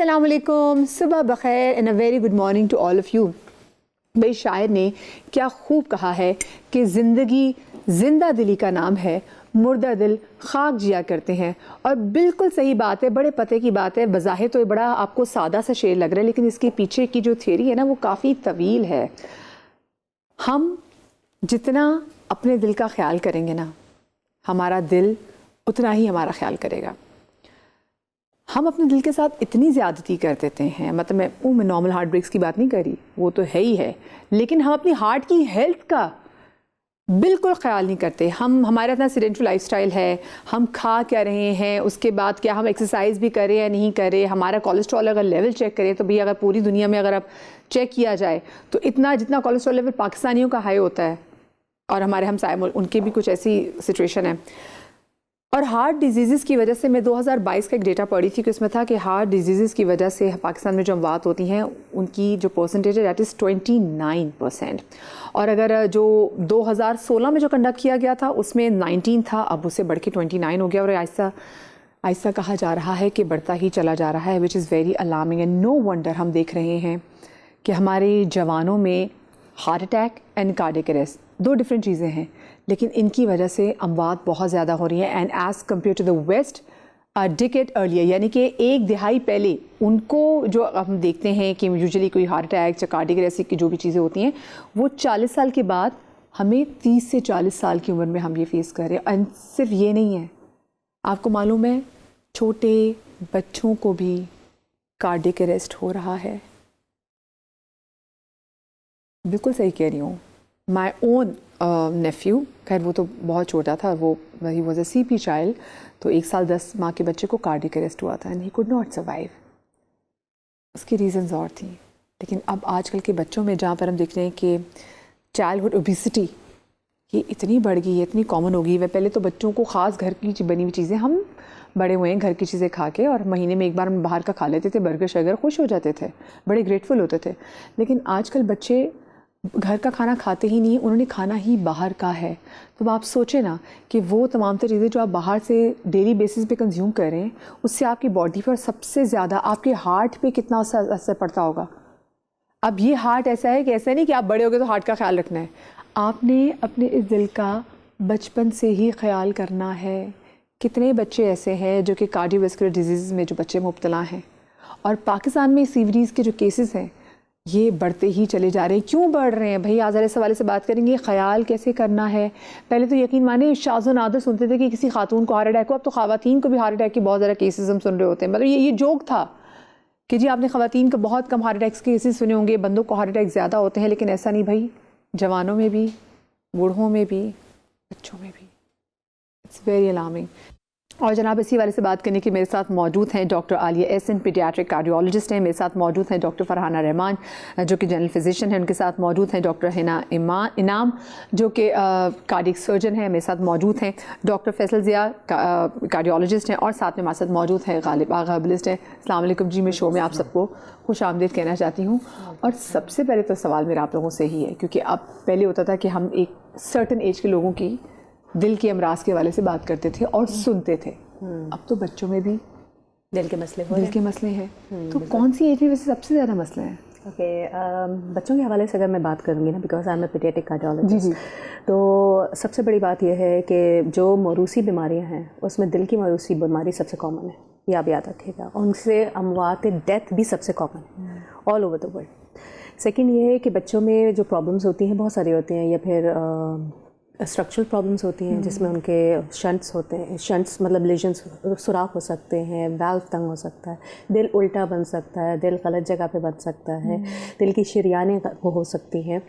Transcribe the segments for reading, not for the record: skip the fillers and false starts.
अस्सलामुअलैकुम, सुबह बखैर and a very good morning to all of you. भाई शायर ने क्या खूब कहा है कि ज़िंदगी जिंदा दिली का नाम है, मुर्दा दिल खाक जिया करते हैं। और बिल्कुल सही बात है, बड़े पते की बात है। बज़ाहिर तो ये बड़ा आपको सादा सा शेर लग रहा है, लेकिन इसके पीछे की जो थियरी है ना वो काफ़ी तवील है। हम जितना अपने दिल का ख्याल करेंगे ना, हमारा दिल उतना ही हमारा ख्याल करेगा। हम अपने दिल के साथ इतनी ज़्यादती कर देते हैं, मतलब मैं नॉर्मल हार्ट ब्रेक्स की बात नहीं कर रही, वो तो है ही है, लेकिन हम अपनी हार्ट की हेल्थ का बिल्कुल ख्याल नहीं करते। हमारा इतना सीडेंटरी लाइफस्टाइल है, हम खा क्या रहे हैं, उसके बाद क्या हम एक्सरसाइज भी करें या नहीं करें, हमारा कोलेस्ट्रॉल अगर लेवल चेक करें तो भैया अगर पूरी दुनिया में अगर आप चेक किया जाए तो इतना जितना कोलेस्ट्रॉल लेवल पाकिस्तानियों का हाई होता है और हमारे हमसाए मुल्क उनकी भी कुछ ऐसी सिचुएशन है। और हार्ट डिजीज़ की वजह से मैं 2022 का एक डेटा पढ़ी थी कि उसमें था कि हार्ट डिजीज़ की वजह से पाकिस्तान में जो अमवात होती हैं उनकी जो परसेंटेज है दैट इज़ 29%। और अगर जो 2016 में जो कंडक्ट किया गया था उसमें 19 था, अब उससे बढ़ के 29 हो गया। और आहिस्ता आहिस्ता कहा जा रहा है कि बढ़ता ही चला जा रहा है, which is very alarming. And no wonder हम देख रहे हैं कि हमारे जवानों में heart attack and cardiac arrest दो डिफरेंट चीज़ें हैं, लेकिन इनकी वजह से अमवात बहुत ज़्यादा हो रही हैं। And as compare to the west a decade earlier, यानी कि एक दिहाई पहले उनको जो हम देखते हैं कि यूजुअली कोई हार्ट अटैक या कार्डियक अरेस्ट की जो भी चीज़ें होती हैं वो 40 साल के बाद हमें 30 से 40 साल की उम्र में हम ये फेस कर रहे हैं। एंड सिर्फ ये नहीं है, आपको मालूम है छोटे बच्चों को भी कार्डियक अरेस्ट हो रहा है। बिल्कुल सही कह रही हूँ। माई ओन नेफ्यू, खैर वो तो बहुत छोटा था, वो he was a CP child, तो 1 साल 10 माह के बच्चे को कार्डियक अरेस्ट हुआ था and he could not survive. उसकी रीजंस और थी, लेकिन अब आजकल के बच्चों में जहाँ पर हम देख रहे हैं कि चाइल्डहुड ओबेसिटी ये इतनी बढ़ गई है, इतनी कॉमन हो गई है। पहले तो बच्चों को ख़ास घर की बनी हुई चीज़ें, हम बड़े हुए हैं घर की चीज़ें खा के, और महीने में एक बार हम बाहर का खा लेते थे, बर्गर शर्गर, खुश हो जाते थे, बड़े ग्रेटफुल होते थे। लेकिन आजकल बच्चे घर का खाना खाते ही नहीं, उन्होंने खाना ही बाहर का है। तो आप सोचें ना कि वो तमाम तर चीज़ें जो आप बाहर से डेली बेसिस पे कंज्यूम कर रहे हैं उससे आपकी बॉडी पर सबसे ज़्यादा आपके हार्ट पे कितना असर पड़ता होगा। अब ये हार्ट ऐसा है कि ऐसा नहीं कि आप बड़े हो गए तो हार्ट का ख्याल रखना है, आपने अपने इस दिल का बचपन से ही ख्याल करना है। कितने बच्चे ऐसे हैं जो कि कार्डियोवैस्कुलर डिजीज़ में जो बच्चे मुब्तला हैं, और पाकिस्तान में सीवरीज़ के जो केसेस हैं ये बढ़ते ही चले जा रहे हैं। क्यों बढ़ रहे हैं भाई, आज इस हवाले से बात करेंगे। ख्याल कैसे करना है, पहले तो यकीन माने शाज़ व नादर सुनते थे कि किसी खातून को हार्ट अटैक हो, अब तो ख़वातीन को भी हार्ट अटैक के बहुत ज़्यादा केसेस हम सुन रहे होते हैं। मतलब ये जोक था कि जी आपने ख़वातीन को बहुत कम हार्ट अटैक्स के केसेस सुने होंगे, बंदों को हार्ट अटैक ज़्यादा होते हैं, लेकिन ऐसा नहीं भाई, जवानों में भी, बूढ़ों में भी, बच्चों में भी। It's very alarming. और जनाब इसी वाले से बात करने के मेरे साथ मौजूद हैं doctor Aliya Ahsan, paediatric cardiologist हैं। मेरे साथ मौजूद हैं डॉक्टर फरहाना रहमान जो कि जनरल फिजिशियन हैं। उनके साथ मौजूद हैं डॉक्टर हिना इनाम जो कि कार्डियक सर्जन हैं। मेरे साथ मौजूद हैं डॉक्टर फैसल ज़िया, कार्डियोलॉजिस्ट हैं। और साथ में हमारे साथ मौजूद हैं गालिब आगा, हर्बलिस्ट हैं। अस्सलाम वालेकुम जी, मैं शो में आप सबको खुश आमदीद कहना चाहती हूँ। और सबसे पहले तो सवाल मेरा आप लोगों से ही है, क्योंकि अब पहले होता था कि हम एक सर्टन एज के लोगों की दिल के अमराज के हवाले से बात करते थे और सुनते थे, अब तो बच्चों में भी दिल के मसले हैं। तो कौन सी एज में वैसे सबसे ज़्यादा मसले हैं? ओके, बच्चों के हवाले से अगर मैं बात करूँगी ना, because I am a paediatric cardiologist, तो सबसे बड़ी बात यह है कि जो मौरूसी बीमारियाँ हैं उसमें दिल की मौरूसी बीमारी सबसे कॉमन है, ये आप याद रखिएगा। उनसे अमवात डेथ भी सबसे कॉमन है all over the world. Second ये है कि बच्चों में जो प्रॉब्लम्स होती हैं बहुत सारी होती हैं, या फिर स्ट्रक्चरल प्रॉब्लम्स होती हैं जिसमें उनके शंट्स होते हैं। शंट्स मतलब लीजन्स, सुराख हो सकते हैं, वाल्व तंग हो सकता है, दिल उल्टा बन सकता है, दिल गलत जगह पे बन सकता है, दिल की शरियानें हो सकती हैं।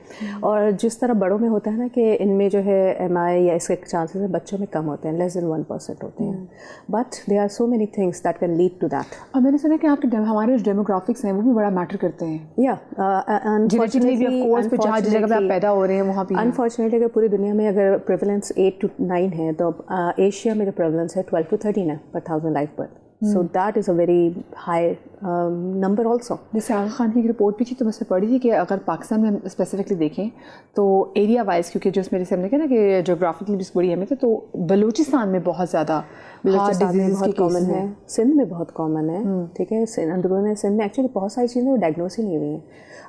और जिस तरह बड़ों में होता है ना कि इनमें जो है MI या इसके चांसेस है, बच्चों में कम होते हैं, लेस देन 1% होते हैं। But there are so many things that can lead to that. और मैंने सुना कि आपके हमारे डेमोग्राफिक्स हैं वो भी बड़ा मैटर करते हैं। या जहाँ जिस जगह पे आप पैदा हो रहे हैं वहाँ पे अनफॉर्चुनेटली अगर पूरी दुनिया में अगर प्रेवलेंस 8 to 9 है, तो एशिया में जो प्रेवलेंस है 12 to 13 है पर 1000 life birth. So that is a very high number also. जैसे आगा खान की एक रिपोर्ट भी थी तो मैं उसमें पढ़ी थी कि अगर पाकिस्तान में हम स्पेसिफिकली देखें तो एरिया वाइज, क्योंकि जो मेरे सामने कहा ना कि जोग्राफिकली जिस बड़ी हमें तो बलूचिस्तान में बहुत ज़्यादा हार्ट डिजीज़ बहुत कॉमन है, सिंध में बहुत कॉमन है, ठीक है। अंदरूनी सिंध में एक्चुअली बहुत सारी चीज़ें वो डायग्नोस ही नहीं हुई हैं।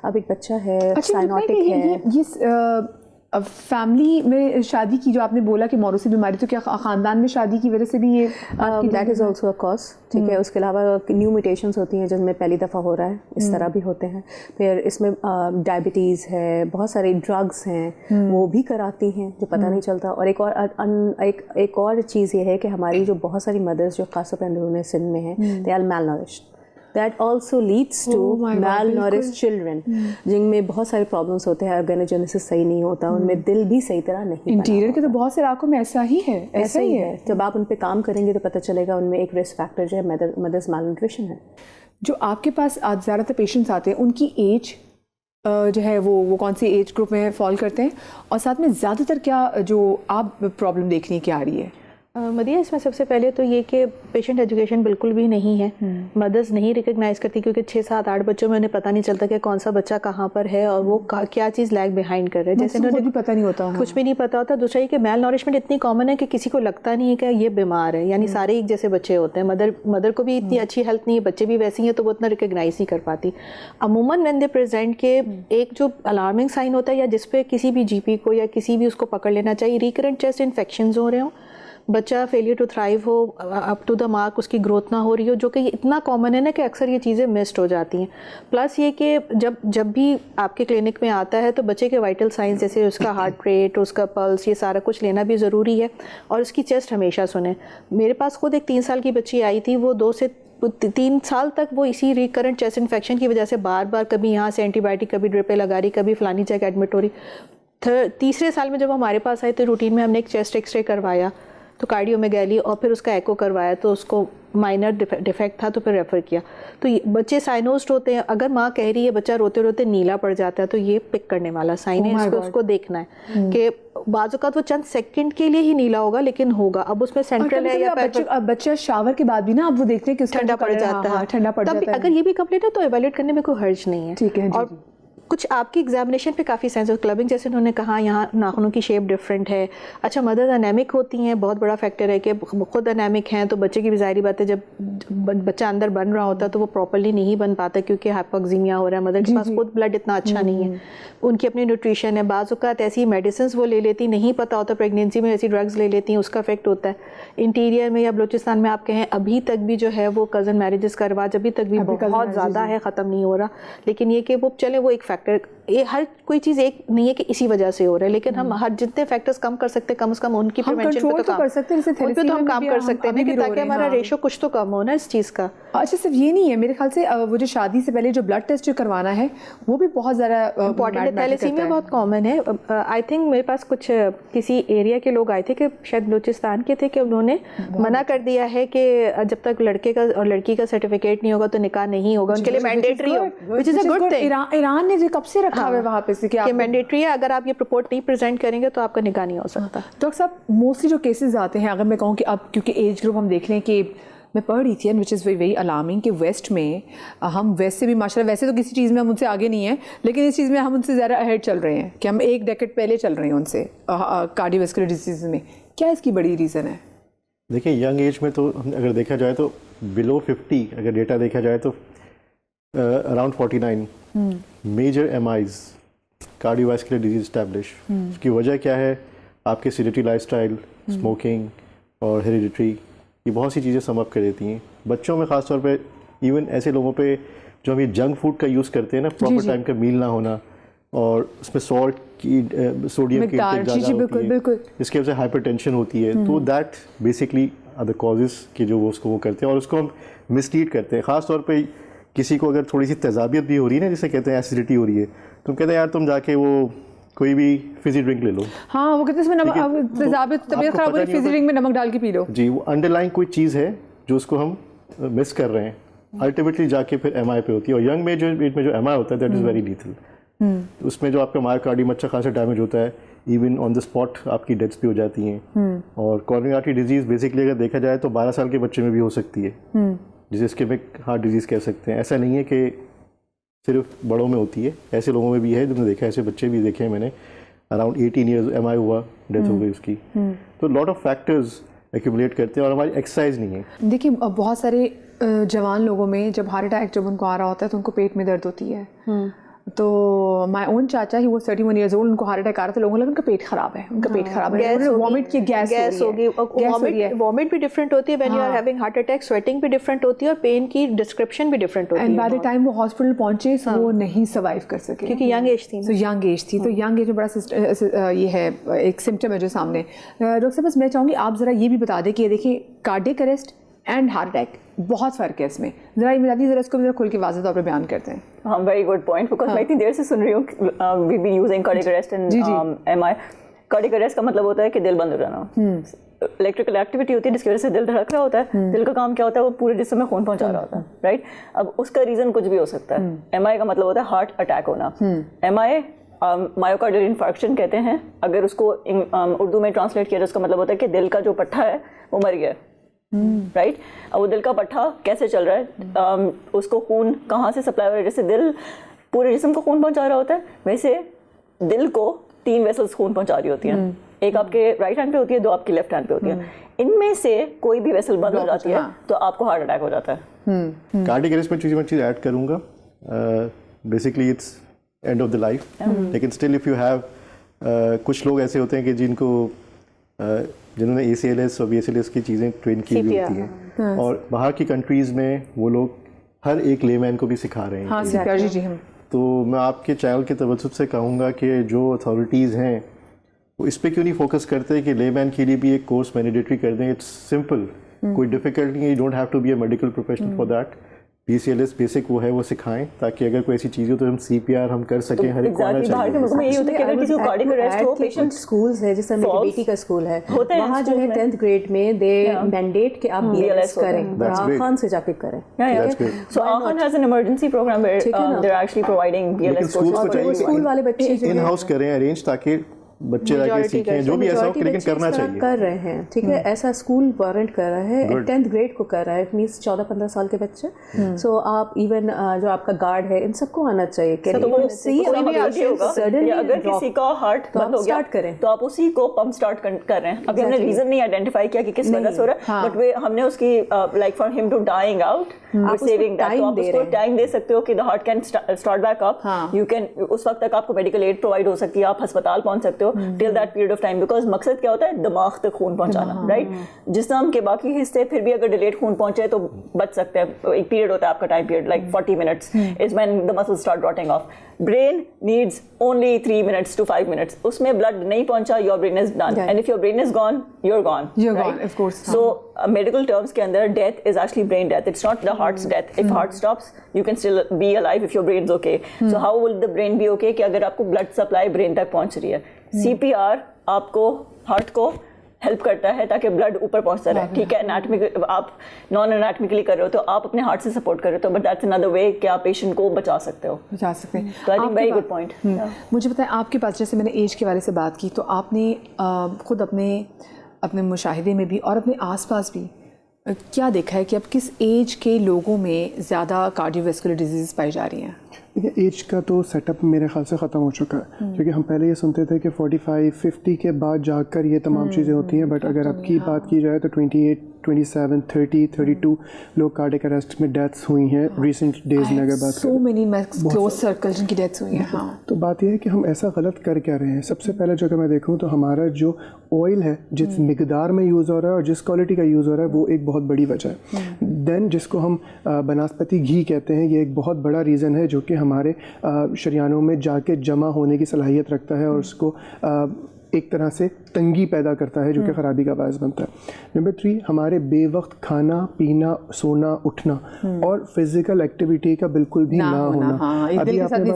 अब एक बच्चा है, साइनोटिक है, ये अब फैमिली में शादी की जो आपने बोला कि मौरूसी बीमारी, तो क्या ख़ानदान में शादी की वजह से भी ये that is also a cause, ठीक है। उसके अलावा न्यू म्यूटेशंस होती हैं जिनमें पहली दफ़ा हो रहा है, इस तरह भी होते हैं। फिर इसमें डायबिटीज़ है, बहुत सारे ड्रग्स हैं वो भी कराती हैं जो पता नहीं चलता। और एक और चीज़ ये है कि हमारी जो बहुत सारी मदर्स जो खासतौर पर अंदरूनी सिंध में हैं, they are malnourished. That also leads to malnourished children, जिनमें बहुत सारे प्रॉब्लम्स होते हैं। ऑर्गेनोजेनेसिस सही नहीं होता, उनमें दिल भी सही तरह नहीं। इंटीरियर के तो बहुत से इलाकों में ऐसा ही है, ऐसा ही है। जब आप उन पे काम करेंगे तो पता चलेगा उनमें एक रिस्क फैक्टर जो है मदर्स malnutrition है। जो आपके पास आज ज़्यादातर पेशेंट्स आते हैं उनकी एज जो है वो कौन सी एज ग्रुप में फॉल करते हैं, और साथ में ज़्यादातर क्या जो आप प्रॉब्लम देखने की आ रही है? मदिया, इसमें सबसे पहले तो ये कि पेशेंट एजुकेशन बिल्कुल भी नहीं है। मदर्स नहीं रिकग्नाइज करती, क्योंकि 6, 7, 8 बच्चों में उन्हें पता नहीं चलता कि कौन सा बच्चा कहाँ पर है और वो क्या चीज़ लैग बिहाइंड कर रहा है। जैसे उन्हें भी पता नहीं होता, कुछ भी नहीं पता होता। दूसरा ये कि मेल नॉरिशमेंट इतनी कॉमन है कि किसी को लगता नहीं है कि ये बीमार है, यानी सारे एक जैसे बच्चे होते हैं। मदर को भी इतनी अच्छी हेल्थ नहीं है, बच्चे भी वैसे ही हैं, तो वो उतना रिकग्नाइज नहीं कर पाती। अमूमन व्हेन दे प्रेजेंट के एक जो अलार्मिंग साइन होता है, या जिसपे किसी भी जीपी को या किसी भी उसको पकड़ लेना चाहिए, रिकरेंट चेस्ट इन्फेक्शन हो रहे हो, बच्चा फेलियर टू थ्राइव हो, अप टू द मार्क उसकी ग्रोथ ना हो रही हो, जो कि इतना कॉमन है ना कि अक्सर ये चीज़ें मिस्ड हो जाती हैं। प्लस ये कि जब भी आपके क्लिनिक में आता है तो बच्चे के वाइटल साइंस जैसे उसका हार्ट रेट, उसका पल्स, ये सारा कुछ लेना भी ज़रूरी है, और उसकी चेस्ट हमेशा सुने। मेरे पास खुद एक 3 साल की बच्ची आई थी, वो 2 से 3 साल तक वो इसी रिकरेंट चेस्ट इन्फेक्शन की वजह से बार बार कभी यहाँ से एंटीबायोटिक, कभी ड्रिपें लगा रही, कभी फलानी जगह एडमिट हो रही। तीसरे साल में जब हमारे पास आए तो रूटीन में हमने एक चेस्ट एक्सरे करवाया, तो कार्डियोमेगाली, और फिर उसका एको करवाया तो उसको माइनर डिफेक्ट था, तो फिर रेफ़र किया। तो बच्चे साइनोस्ड होते हैं। अगर माँ कह रही है बच्चा रोते रोते नीला पड़ जाता है, तो ये पिक करने वाला साइन है, इसको उसको देखना है कि बाज़-औक़ात वो चंद सेकंड के लिए ही नीला होगा, लेकिन होगा। अब उसमें सेंट्रल है या बच्चा शावर के बाद भी ना अब वो देखते हैं कि ठंडा पड़ जाता है, ठंडा पड़ जाता है। अगर ये भी कंप्लीट है तो एवेल्यूएट करने में कोई हर्ज नहीं है। ठीक है। और कुछ आपकी एग्जामिनेशन पे काफ़ी साइंस, क्लबिंग जैसे उन्होंने कहा यहाँ नाखूनों की शेप डिफरेंट है। अच्छा, मदर एनेमिक होती हैं, बहुत बड़ा फैक्टर है कि खुद एनेमिक हैं, तो बच्चे की भी ज़ाहिर बात है जब बच्चा अंदर बन रहा होता है तो वो प्रॉपर्ली नहीं बन पाता, क्योंकि हाइपोक्सीमिया हो रहा है, मदर के पास खुद ब्लड इतना अच्छा नहीं है, उनकी अपनी न्यूट्रिशन है। बाज़ औक़ात ऐसी मेडिसिन वो ले लेती, नहीं पता होता प्रेगनेंसी में ऐसी ड्रग्स ले लेती हैं, उसका इफेक्ट होता है। इंटीरियर में या बलूचिस्तान में आप कहें अभी तक भी जो है वो कज़न मैरिजेस करवा, अभी तक भी बहुत ज़्यादा है, ख़त्म नहीं हो रहा। लेकिन ये कि वो चले, वो एक फैक्टर, ये हर कोई चीज़ एक नहीं है कि इसी वजह से हो रहा है, लेकिन हम हर जितने फैक्टर्स कम कर सकते हैं, कम से कम उनकी प्रिवेंशन पे तो कर सकते हैं, उन पे तो हम काम कर सकते हैं, ताकि हमारा रेशो कुछ तो कम हो ना इस चीज़ का। अच्छा, सिर्फ ये नहीं है, मेरे ख्याल से वो जो शादी से पहले जो ब्लड टेस्ट जो करवाना है वो भी बहुत ज़्यादा इंपॉर्टेंट है। थैलेसीमिया बहुत कॉमन है। आई थिंक मेरे पास कुछ किसी एरिया के लोग आए थे कि शायद बलूचिस्तान के थे, कि उन्होंने मना कर दिया है कि जब तक लड़के का और लड़की का सर्टिफिकेट नहीं होगा तो निकाह नहीं होगा, उनके लिए मैंडेटरी हो, which is a good thing. Iran ने जो कब से रखा हुआ है वहाँ पे से कि मैंडेटरी है, अगर आप ये रिपोर्ट नहीं प्रेजेंट करेंगे तो आपका निकाह नहीं हो सकता। डॉक्टर साहब, मोस्टली जो केसेस आते हैं, अगर मैं कहूँ कि अब क्योंकि एज ग्रुप हम देख रहे हैं कि मैं पढ़ रही थी, विच इज़ वेरी अलार्मिंग, कि वेस्ट में हम वैसे भी माशाल्लाह, वैसे तो किसी चीज़ में हम उनसे आगे नहीं हैं, लेकिन इस चीज़ में हम उनसे ज़्यादा अहेड चल रहे हैं, कि हम 1 डेकेड पहले चल रहे हैं उनसे कार्डियोवैस्कुलर डिजीज़ में। क्या इसकी बड़ी रीज़न है? देखिए, यंग एज में तो अगर देखा जाए तो बिलो 50 अगर डेटा देखा जाए तो around 49 major MIs cardiovascular disease establish. उसकी वजह क्या है? आपके सेडेटरी लाइफस्टाइल, स्मोकिंग और हेरिडिटरी, ये बहुत सी चीज़ें सम अप कर देती हैं। बच्चों में ख़ास तौर पे, इवन ऐसे लोगों पे जो हम ये जंक फूड का यूज़ करते हैं ना, प्रॉपर टाइम का मील ना होना, और उसमें सॉल्ट की, सोडियम की इंटेक ज़्यादा होती है, इसके वजह से हाइपरटेंशन होती है। तो that basically are the causes कि जो वो उसको वो करते हैं, और उसको हम मिसलीड करते हैं। ख़ास तौर पे किसी को अगर थोड़ी सी तेज़ाबियत भी हो रही है ना, जिसे कहते हैं एसिडिटी हो रही है, तो कहते हैं यार तुम जाके वो कोई भी फिजी ड्रिंक ले लो। हाँ, वो कहते हैं इसमें नमक, तेज़ाबियत, तबीयत खराब हो रही है, फिजी ड्रिंक में नमक डाल के पी लो। जी, वो अंडरलाइंग कोई चीज़ है जो उसको हम मिस कर रहे हैं, अल्टीमेटली जाके फिर MI पे होती है। और यंग में जो MI होता है दैट इज़ वेरी लीथल। उसमें जो आपका मायोकार्डियम अच्छा खासा डैमेज होता है, इवन ऑन द स्पॉट आपकी डेथ्स भी हो जाती हैं। और कॉरोनरी आर्टरी डिजीज़ बेसिकली अगर देखा जाए तो 12 साल के बच्चे में भी हो सकती है, जिसे इस्केमिक हार्ट डिजीज़ कह सकते हैं। ऐसा नहीं है कि सिर्फ बड़ों में होती है, ऐसे लोगों में भी है, जिन्होंने देखा है, ऐसे बच्चे भी देखे हैं मैंने। अराउंड 18 ईयर्स MI हुआ, डेथ हो गई उसकी। तो लॉट ऑफ फैक्टर्स एक्यूमुलेट करते हैं और हमारी एक्सरसाइज नहीं है। देखिए बहुत सारे जवान लोगों में जब हार्ट अटैक जब उनको आ रहा होता है तो उनको पेट में दर्द होती है। तो माय ओन चाचा ही वो 31 ईयर्स ओल्ड, उनको हार्ट अटैक आ रहा था, लोगों ने लगा उनका पेट खराब है, उनका पेट खराब है, उन्होंने वॉमिट की, गैस होगी। वॉमिट भी डिफरेंट होती है when you are having heart attack, sweating भी डिफरेंट होती है और पेन की डिस्क्रिप्शन भी डिफरेंट होती है। एंड बाय द टाइम वो हॉस्पिटल पहुंचे वो नहीं सर्वाइव कर सके क्योंकि यंग एज थी। तो यंग एज थी, तो यंग एज में बड़ा ये है एक सिम्टम है जो सामने। डॉक्टर साहब बस मैं चाहूँगी आप ज़रा ये भी बता दें कि ये देखिए cardiac arrest and heart attack बहुत फ़र्क है इसमें, ज़रा ये मिला दी, ज़रा इसको भी ज़रा खुल के वाज़ेह तौर पर बयान करते हैं। हाँ, वेरी गुड पॉइंट, बिकॉज मैं इतनी देर से सुन रही हूँ we be using cardiac arrest and MI। Cardiac arrest का मतलब होता है कि दिल बंद हो जाना। इलेक्ट्रिकल एक्टिविटी होती है जिसकी वजह से दिल धड़क रहा होता है। दिल का काम क्या होता है, वो पूरे जिस्म में खून पहुंचा रहा होता है, राइट। अब उसका रीज़न कुछ भी हो सकता है। MI का मतलब होता है हार्ट अटैक होना। MI मायोकार्डियल इन्फार्क्शन कहते हैं। अगर उसको उर्दू में ट्रांसलेट किया तो उसका मतलब होता है कि दिल का जो पट्टा है वो मर गया, राइट। अब वो दिल का पट्टा कैसे चल रहा है, उसको खून कहाँ से सप्लाई हो रहा है। जैसे दिल पूरे जिस्म को खून पहुंचा रहा होता है, वैसे दिल को 3 वेसल्स खून पहुंचा रही होती हैं। एक आपके राइट हैंड पे होती है, 2 आपकी लेफ्ट हैंड पे होती है। इनमें से कोई भी वेसल बंद हो जाती है तो आपको हार्ट अटैक हो जाता है। कार्डियक अरेस्ट में मैं चीज़ ऐड करूँगा, basically it's end of the life, लेकिन स्टिल इफ़ यू हैव कुछ लोग ऐसे होते हैं कि जिन्होंने ACLS और BCLS की चीज़ें ट्रेन की हुई होती हैं, और बाहर की कंट्रीज़ में वो लोग हर एक लेमैन को भी सिखा रहे हैं। हाँ, जी हम। तो मैं आपके चैनल के तवज्जुह से कहूँगा कि जो अथॉरिटीज़ हैं वो इस पर क्यों नहीं फोकस करते कि लेमैन के लिए भी एक कोर्स मैंडेटरी कर दें। इट्स सिंपल, कोई डिफिकल्ट नहीं है, you don't have to be a medical professional for that. BCLS basic वो है, वो सिखाएं, ताकि अगर कोई ऐसी चीज़ हो तो हम CPR हम कर सकें। हर एक को आना चाहिए। यही होता है कि अगर किसी को कार्डियक अरेस्ट हो, पेशेंट स्कूल्स है, जैसे मेरी बेटी का स्कूल है, वहाँ जो है 10th ग्रेड में दे मैंडेट कि आप BLS करें, खान से जाके करें। So Aachen has an emergency program where they're actually providing BLS courses. School वाले बच्चे इन हाउस करें अरेंज, ताकि बच्चे जाके सीखें, जो भी ऐसा हो, लेकिन करना चाहिए। कर रहे हैं, ठीक है, ऐसा स्कूल वारंट कर रहा है, 10th ग्रेड को कर रहा है, इट मींस 14-15 साल के बच्चे। सो आप इवन जो आपका गार्ड है, इन सबको आना चाहिए। अगर किसी का हार्ट बंद हो गया तो आप उसी को पंप स्टार्ट कर रहे हैं। अभी हमने रीजन नहीं आइडेंटिफाई किया कि किस वजह से हो रहा है, बट हमने उसकी like for him to dying out, saving that, तो आप उसको टाइम दे सकते हो कि the heart can start back up. You can, उस वक्त तक आपको मेडिकल एड प्रोवाइड हो सकती है, आप अस्पताल पहुंच सकते हो till that period of time. Because मकसद क्या होता है, दिमाग तक खून पहुंचाना, राइट। जिस्म के बाकी हिस्से फिर भी अगर डिलेड खून पहुंचे तो बच सकते हैं। एक पीरियड होता है आपका, time period like 40 minutes is when the muscles start rotting of. Brain needs only 3 minutes to 5 minutes. उसमें ब्लड नहीं पहुंचा, your brain is done, and if your brain is gone, you're gone, of course. So medical terms के अंदर death is actually brain death. It's not the heart's death. If heart stops, you can still be alive if your brain's okay. So how will the brain be okay कि अगर आपको blood supply brain तक पहुंच रही है। CPR आपको heart को help करता है ताकि ब्लड ऊपर पहुंचता रहे, ठीक है। एनाटमिकली आप नॉन एनाटमिकली कर रहे हो तो आप अपने हार्ट से सपोर्ट कर रहे हो, तो बट दैट्स अनदर वे कि आप पेशेंट को बचा सकते हो, बचा सकते हैं। तो I think very good point. मुझे बताएं, आपके पास जैसे मैंने एज के बारे से बात की, तो आपने खुद अपने मुशाहिदे में भी और अपने आसपास भी क्या देखा है कि अब किस एज के लोगों में ज़्यादा कार्डियोवैस्कुलर डिजीज़ पाई जा रही हैं? देखिए, एज का तो सेटअप मेरे ख्याल से ख़त्म हो चुका है, क्योंकि हम पहले ये सुनते थे कि 45-50 के बाद जाकर ये तमाम चीज़ें होती हैं। बट अगर आपकी बात की जाए तो 28, 27, 30, 32 लोग कार्डियक अरेस्ट में डेथ्स हुई हैं रिसेंट डेज में। अगर बात सो मेनी क्लोज सर्कल जिनकी डेथ्स हुई हैं। हाँ, तो बात यह है कि हम ऐसा गलत कर क्या रहे हैं। सबसे पहले जो अगर मैं देखूँ तो हमारा जो ऑयल है, जिस मिकदार में यूज़ हो रहा है और जिस क्वालिटी का यूज़ हो रहा है, वो एक बहुत बड़ी वजह है। देन जिसको हम बनास्पति घी कहते हैं, ये एक बहुत बड़ा रीज़न है जो कि हमारे शरियानों में जाके जमा होने की सलाहियत रखता है और उसको एक तरह से तंगी पैदा करता है, जो कि ख़राबी का बायस बनता है। नंबर 3, हमारे बेवक्त खाना पीना, सोना उठना और फिज़िकल एक्टिविटी का बिल्कुल भी ना होना। हाँ, अभी आपने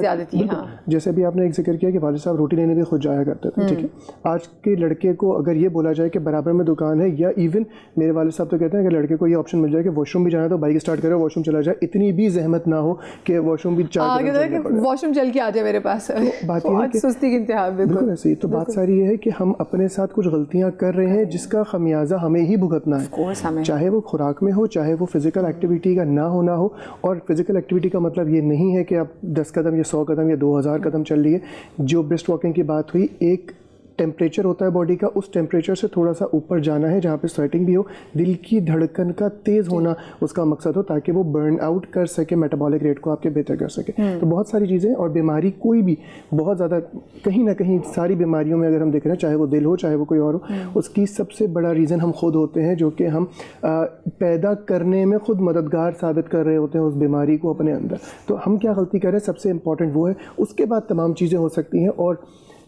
जैसे अभी आपने एक जिक्र किया कि वालिद साहब रोटी लेने भी खुद जाया करते थे, ठीक है। आज के लड़के को अगर ये बोला जाए कि बराबर में दुकान है, या इवन मेरे वालिद साहब तो कहते हैं कि लड़के को ये ऑप्शन मिल जाए कि वॉशरूम भी जाना तो बाइक स्टार्ट करे, वॉशरूम चला जाए, इतनी भी जहमत ना हो कि वॉशरूम भी वॉशरूम चल के आ जाए मेरे पास। बात ये है कि सुस्ती की इंतहा। बिल्कुल ऐसे ही। तो बात सारी ये है कि हम अपने साथ कुछ गलतियां कर रहे हैं जिसका खमियाजा हमें ही भुगतना है, चाहे वो खुराक में हो, चाहे वो फिज़िकल एक्टिविटी का ना होना हो। और फिज़िकल एक्टिविटी का मतलब ये नहीं है कि आप 10 कदम या 100 कदम या 2000 कदम चल लिए। जो ब्रेस्ट वॉकिंग की बात हुई, एक टेम्परेचर होता है बॉडी का, उस टेम्परेचर से थोड़ा सा ऊपर जाना है जहाँ पे स्वेटिंग भी हो, दिल की धड़कन का तेज़ होना उसका मकसद हो, ताकि वो बर्न आउट कर सके, मेटाबॉलिक रेट को आपके बेहतर कर सके। तो बहुत सारी चीज़ें, और बीमारी कोई भी बहुत ज़्यादा, कहीं ना कहीं सारी बीमारियों में अगर हम देख रहे हैं, चाहे वो दिल हो चाहे वो कोई और हो, उसकी सबसे बड़ा रीज़न हम खुद होते हैं, जो कि हम पैदा करने में खुद मददगार साबित कर रहे होते हैं उस बीमारी को अपने अंदर। तो हम क्या गलती कर रहे हैं, सबसे इम्पॉर्टेंट वो है। उसके बाद तमाम चीज़ें हो सकती हैं, और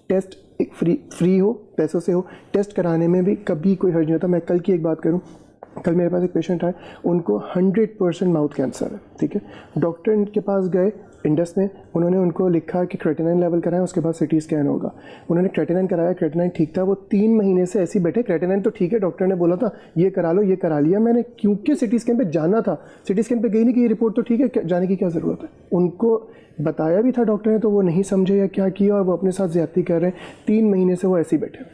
टेस्ट एक फ्री हो, पैसों से हो, टेस्ट कराने में भी कभी कोई हर्ज नहीं होता। मैं कल की एक बात करूं, कल मेरे पास एक पेशेंट आए, उनको 100% माउथ कैंसर है, ठीक है। डॉक्टर के पास गए इंडस में, उन्होंने उनको लिखा कि क्रेटिनाइन लेवल कराएं, उसके बाद सिटी स्कैन होगा। उन्होंने क्रेटिनाइन कराया, क्रेटिनाइन ठीक था, वो 3 महीने से ऐसे ही बैठे। क्रेटिनाइन तो ठीक है, डॉक्टर ने बोला था ये करा लो, ये करा लिया मैंने, क्योंकि सिटी स्कैन पे जाना था। सिटी स्कैन पे गई नहीं कि ये रिपोर्ट तो ठीक है, जाने की क्या ज़रूरत है। उनको बताया भी था डॉक्टर ने, तो वो नहीं समझे या क्या किया, और वो अपने साथ ज़्यादती कर रहे हैं। 3 महीने से वो ऐसे ही बैठे।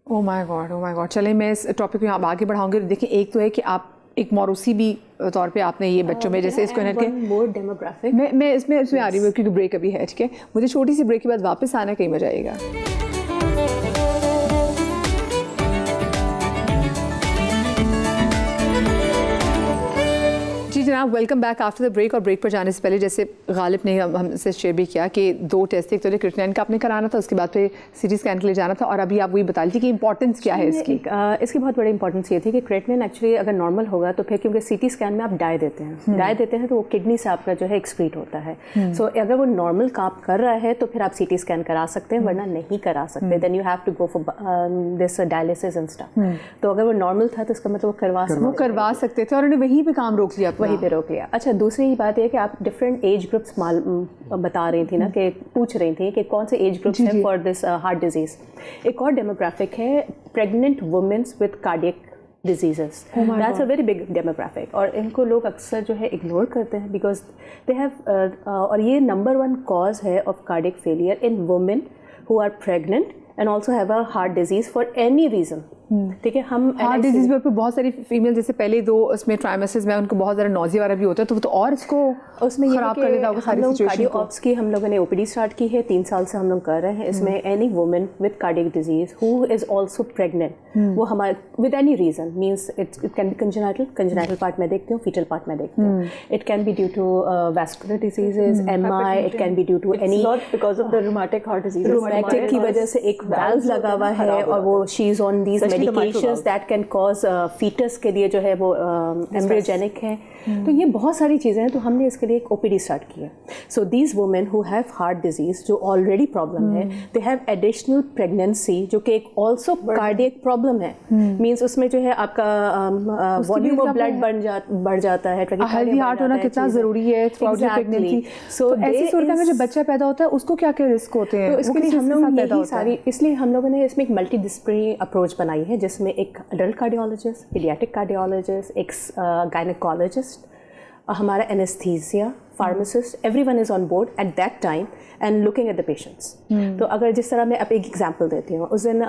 Oh my God. चलिए मैं इस टॉपिक को आप आगे बढ़ाऊंगी। देखिए, एक तो है कि आप एक मौरूसी भी तौर पे आपने ये बच्चों में जैसे इसको के मोर डेमोग्राफिक, मैं इसमें आ रही हूँ क्योंकि ब्रेक अभी है, ठीक है। मुझे छोटी सी ब्रेक के बाद वापस आना, कहीं मजा आएगा। जी जनाब, welcome back after the break. और ब्रेक पर जाने से पहले, जैसे गालिब ने हमसे शेयर भी किया कि 2 टेस्ट, एक तो क्रिटिनाइन का आपने कराना था, उसके बाद फिर सिटी स्कैन के लिए जाना था, और अभी आप वही बता रही थी कि इंपॉर्टेंस क्या है इसकी। इसकी बहुत बड़ी इंपॉर्टेंस ये थी कि क्रिटिनाइन एक्चुअली अगर नॉर्मल होगा तो फिर, क्योंकि सिटी स्कैन में आप डाई देते हैं, तो वो किडनी से आपका जो है एक्सक्रीट होता है। सो अगर वो नॉर्मल काम कर रहा है तो फिर आप सिटी स्कैन करा सकते हैं, वरना नहीं करा सकते। Then you have to go for this dialysis and stuff. तो अगर वो नॉर्मल था तो इसका मतलब वो करवा सकते थे, और उन्होंने वहीं पे काम रोक लिया, वहीं पे रोक लिया। अच्छा, दूसरी बात यह कि आप डिफरेंट एज ग्रुप्स बता रही थी ना, कि पूछ रही थी कि कौन से एज ग्रुप्स हैं फॉर दिस हार्ट डिजीज। एक और डेमोग्राफिक है pregnant women's with cardiac diseases. That's a very big demographic, और इनको लोग अक्सर जो है इग्नोर करते हैं, बिकॉज दे हैव, और ये नंबर 1 कॉज है of cardiac failure in women who are pregnant and also have a heart disease for any reason. ठीक है, हम हार्ट डिजीज में बहुत सारी फीमेल, जैसे पहले 2 उसमें ट्राइमेस्टर्स में उनको बहुत ज़्यादा नॉजिया वाला भी होता है, तो वो तो और इसको उसमें खराब कर देता होगा सारी सिचुएशन को। कार्डियो ऑप्स की हम लोगों ने ओपीडी स्टार्ट की है, 3 साल से हम लोग कर रहे हैं। इसमें any women with cardiac disease who is also pregnant, वो हमारे with any reason, means it can be congenital part में देखते हो, फीटल पार्ट में देखते हो, it can be due to vascular diseases, MI, it can be due to any, not because of the rheumatic heart disease, rheumatic की वजह से एक वाल्व लगा हुआ है, और वो she is on these medications that can cause fetus के लिए जो है वो एम्ब्रियोजेनिक है। तो ये बहुत सारी चीज़ें हैं, तो हमने इसके लिए एक ओपीडी स्टार्ट किया। So these women who have heart disease, जो ऑलरेडी प्रॉब्लम है, दे हैव एडिशनल प्रेगनेंसी, जो कि एक ऑल्सो कार्डियक प्रॉब्लम है। मीन्स उसमें जो है आपका वॉल्यूम ऑफ ब्लड बढ़ जाता है। हेल्दी हार्ट होना कितना ज़रूरी है थ्रूआउट द प्रेगनेंसी। सो ऐसी सूरत में जब बच्चा पैदा होता है, उसको क्या क्या रिस्क होते हैं? तो इसके लिए हम लोग यही सारी, इसलिए हम लोगों ने इसमें एक मल्टीडिसिप्लिनरी अप्रोच बनाई है, जिसमें एक अडल्ट कार्डियोलॉजिस्ट, पीडियाट्रिक कार्डियोलॉजिस्ट, एक गायनेकोलॉजिस्ट, हमारा anaesthesia, pharmacist, everyone is on board at that time and looking at the patients. तो अगर जिस तरह मैं अब एक एग्जांपल देती हूँ, उस दिन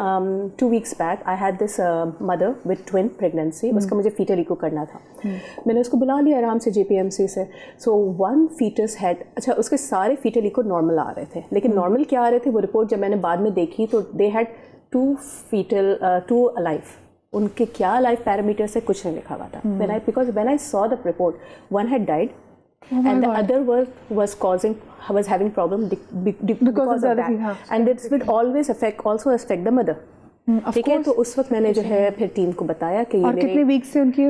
2 weeks back I had this mother with twin pregnancy, उसका मुझे फीटल इको करना था। मैंने उसको बुला लिया आराम से JPMC से। सो 1 fetus हैड, अच्छा उसके सारे फीटल इको नॉर्मल आ रहे थे, लेकिन नॉर्मल क्या आ रहे थे, वो रिपोर्ट जब मैंने बाद में देखी तो दे हैड 2 अलाइव, उनके क्या लाइफ पैरामीटर से कुछ नहीं लिखा हुआ था। when I saw the report, one had died and the other was having problem because of that, and this would always also affect the mother. ठीक है, तो उस वक्त मैंने जो है फिर टीम को बताया कि और कितने वीक्स से उनकी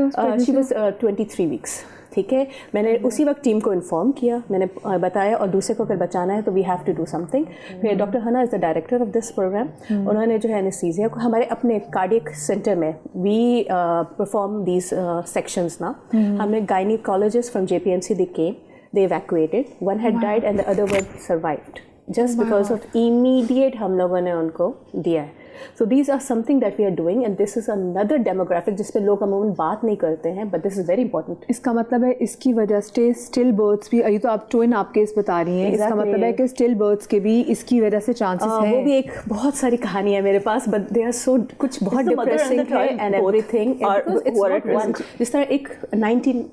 she was 23 weeks। ठीक है, मैंने उसी वक्त टीम को इन्फॉर्म किया, मैंने बताया, और दूसरे को अगर बचाना है तो we have to do something. फिर doctor Hana is the director of this program, उन्होंने जो है एनेस्थीसिया को हमारे अपने कार्डियक सेंटर में वी परफॉर्म दीज सेक्शंस ना। हमने gynaecologist from JPMC, they came, they evacuated, one had died and the other one survived just because of immediate हम लोगों ने उनको दिया है। So these are something that we are doing, and this is another demographic जिस पे लोग अमूमन बात नहीं करते हैं, but this is very important. इसका मतलब है इसकी वजह से स्टिल बर्थ्स भी, ये तो आप ट्विन आप केस बता रही हैं, इसका मतलब है कि स्टिल बर्थ्स के भी इसकी वजह से चांसेस हैं. वो भी एक बहुत सारी कहानी है मेरे पास, but they are so कुछ बहुत डिप्रेसिंग है and everything. It's not one. जिस तरह एक 19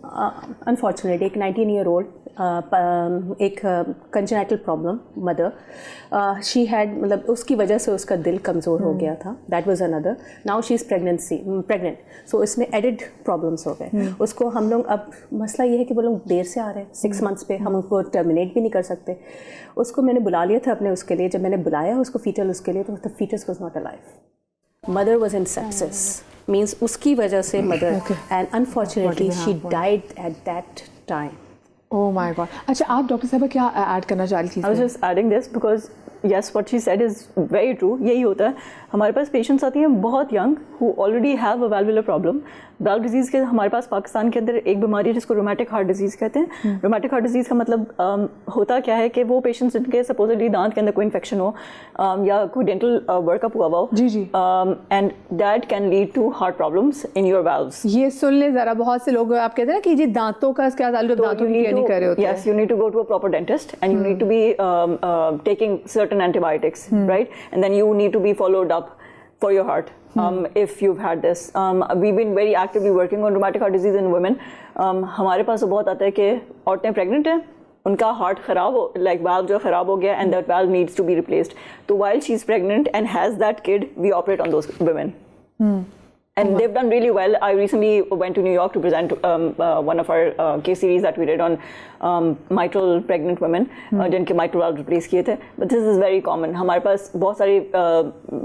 unfortunately एक 19-year-old एक congenital problem mother, she had मतलब उसकी वजह से उसका दिल कमज़ोर हो गया था. That was another. Now she is pregnant. So इसमें added problems हो गए. उसको हम लोग, अब मसला ये है कि वो लोग देर से आ रहे हैं 6 months पे, हम उनको टर्मिनेट भी नहीं कर सकते. उसको मैंने बुला लिया था अपने उसके लिए, जब मैंने बुलाया उसको फीटल उसके लिए, तो the fetus was not alive. Mother was in sepsis, means उसकी वजह से mother, and unfortunately she died at that time. Oh my God. अच्छा, आप डॉक्टर साहब क्या ऐड करना चाह रही थी? I was just adding this because yes, what she said is very true. यही होता है, हमारे पास पेशेंट्स आती हैं बहुत young who already have a valvular problem. Valve disease के हमारे पास पाकिस्तान के अंदर एक बीमारी है जिसको रोमैटिक हार्ट डिजीज़ कहते हैं. रोमैटिक हार्ट डिजीज़ का मतलब होता क्या है कि वो पेशेंट्स जिनके सपोजली दांत के अंदर कोई इन्फेक्शन हो या कोई डेंटल वर्कअप हुआ हो, जी and that can lead to heart problems in your valves. ये सुन ले ज़रा, बहुत से लोग आप कहते हैं ना कि जी दांतों का क्या ताल्लुक, दांतों की केयर नहीं कर रहे होते. Yes, you need to go to a proper dentist and you need to be taking certain antibiotics, right? And then you need to be followed up for your heart. If you've had this, we've been very actively working on rheumatic heart disease in women. हमारे पास तो बहुत आता है कि औरतें pregnant हैं, उनका heart ख़राब हो, लाइक वाल्व जो ख़राब हो गया, and that valve needs to be replaced. So while she's pregnant and has that kid, we operate on those women. And they've done really well. I recently went to New York to present one of our case series that we did on mitral pregnant women, जिनके mitral valve replace किए थे. But this is very common. हमारे पास बहुत सारी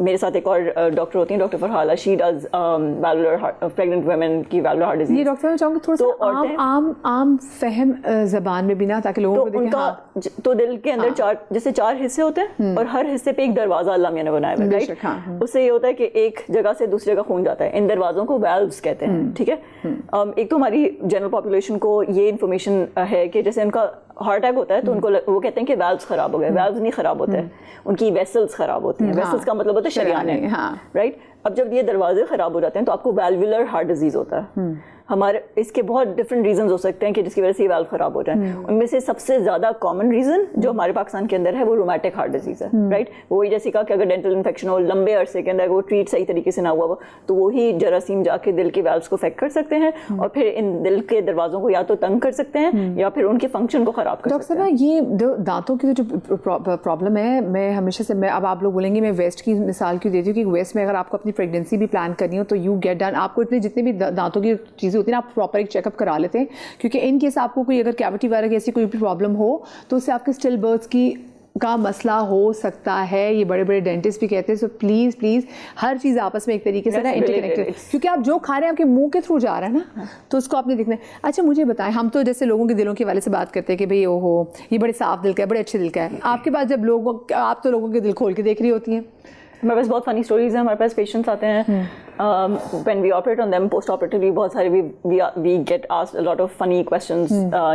मेरे साथ एक और डॉक्टर होती हैं, doctor फरहाला. She does valvular pregnant women की valvular heart disease. ये डॉक्टर मैं चाहूँगी थोड़ा सा आम फहम ज़बान में भी ना, ताकि लोगों को देखें. उनका तो दिल के अंदर जैसे 4 हिस्से होते हैं और हर हिस्से पे एक दरवाजा अल्लाह मियां ने बनाया है, राइट? उससे ये होता है कि एक जगह से दूसरी जगह खून जाता है. इन दरवाजों को वाल्व्स कहते हैं, ठीक है? एक तो हमारी जनरल पॉपुलेशन को ये इन्फॉर्मेशन है कि जैसे उनका हार्ट अटैक होता है तो उनको वो कहते हैं कि वाल्व्स खराब हो गए. वाल्व्स नहीं खराब होते हैं, उनकी वेसल्स खराब होती हैं. वेसल्स का मतलब होता है शरीयाने, राइट? अब जब ये दरवाजे खराब हो जाते हैं तो आपको वाल्वुलर हार्ट डिजीज होता है. हमारे इसके बहुत डिफरेंट रीजंस हो सकते हैं कि जिसकी वजह से ये वाल्व खराब हो जाए. उनमें से सबसे ज़्यादा कॉमन रीज़न जो हमारे पाकिस्तान के अंदर है वो रोमैटिक हार्ट डिजीज़ है, राइट? वही जैसे कहा कि अगर डेंटल इन्फेक्शन हो लंबे अरसे के अंदर, वो ट्रीट सही तरीके से ना हुआ हो, तो वही जरासीम जाके दिल के वाल्व्स को अफेक्ट कर सकते हैं और फिर इन दिल के दरवाज़ों को या तो तंग कर सकते हैं या फिर उनके फंक्शन को ख़राब कर सकते हैं. डॉक्टर साहब, ये दांतों की जो प्रॉब्लम है, मैं हमेशा से, मैं अब आप लोग बोलेंगे मैं वेस्ट की मिसाल क्यों देती हूँ कि वेस्ट में अगर आपको अपनी प्रेगनेंसी भी प्लान करनी हो तो यू गेट डन. आपको इतने जितने भी दांतों की चीज़ें होती हैं आप प्रॉपर एक चेकअप करा लेते हैं, क्योंकि इन केस आपको कोई अगर कैविटी वगैरह की ऐसी कोई भी प्रॉब्लम हो तो उससे आपके स्टिल बर्थ्स की का मसला हो सकता है. ये बड़े बड़े डेंटिस्ट भी कहते हैं. सो प्लीज़ हर चीज़ आपस में एक तरीके से ना इंटरकनेक्टेड, क्योंकि आप जो खा रहे हैं आपके मुंह के थ्रू जा रहा है ना, तो उसको आपने देखना है. अच्छा, मुझे बताएं, हम तो जैसे लोगों के दिलों के वाले से बात करते हैं कि भाई ओहो ये बड़े साफ दिल का है, बड़े अच्छे दिल का है. आपके पास जब आप तो लोगों के दिल खोल के देख रही होती हैं. हमारे पास बहुत फनी स्टोरीज हैं. हमारे पास पेशेंट्स आते हैं, when we operate on them post operatively, बहुत सारे we get asked a lot of funny questions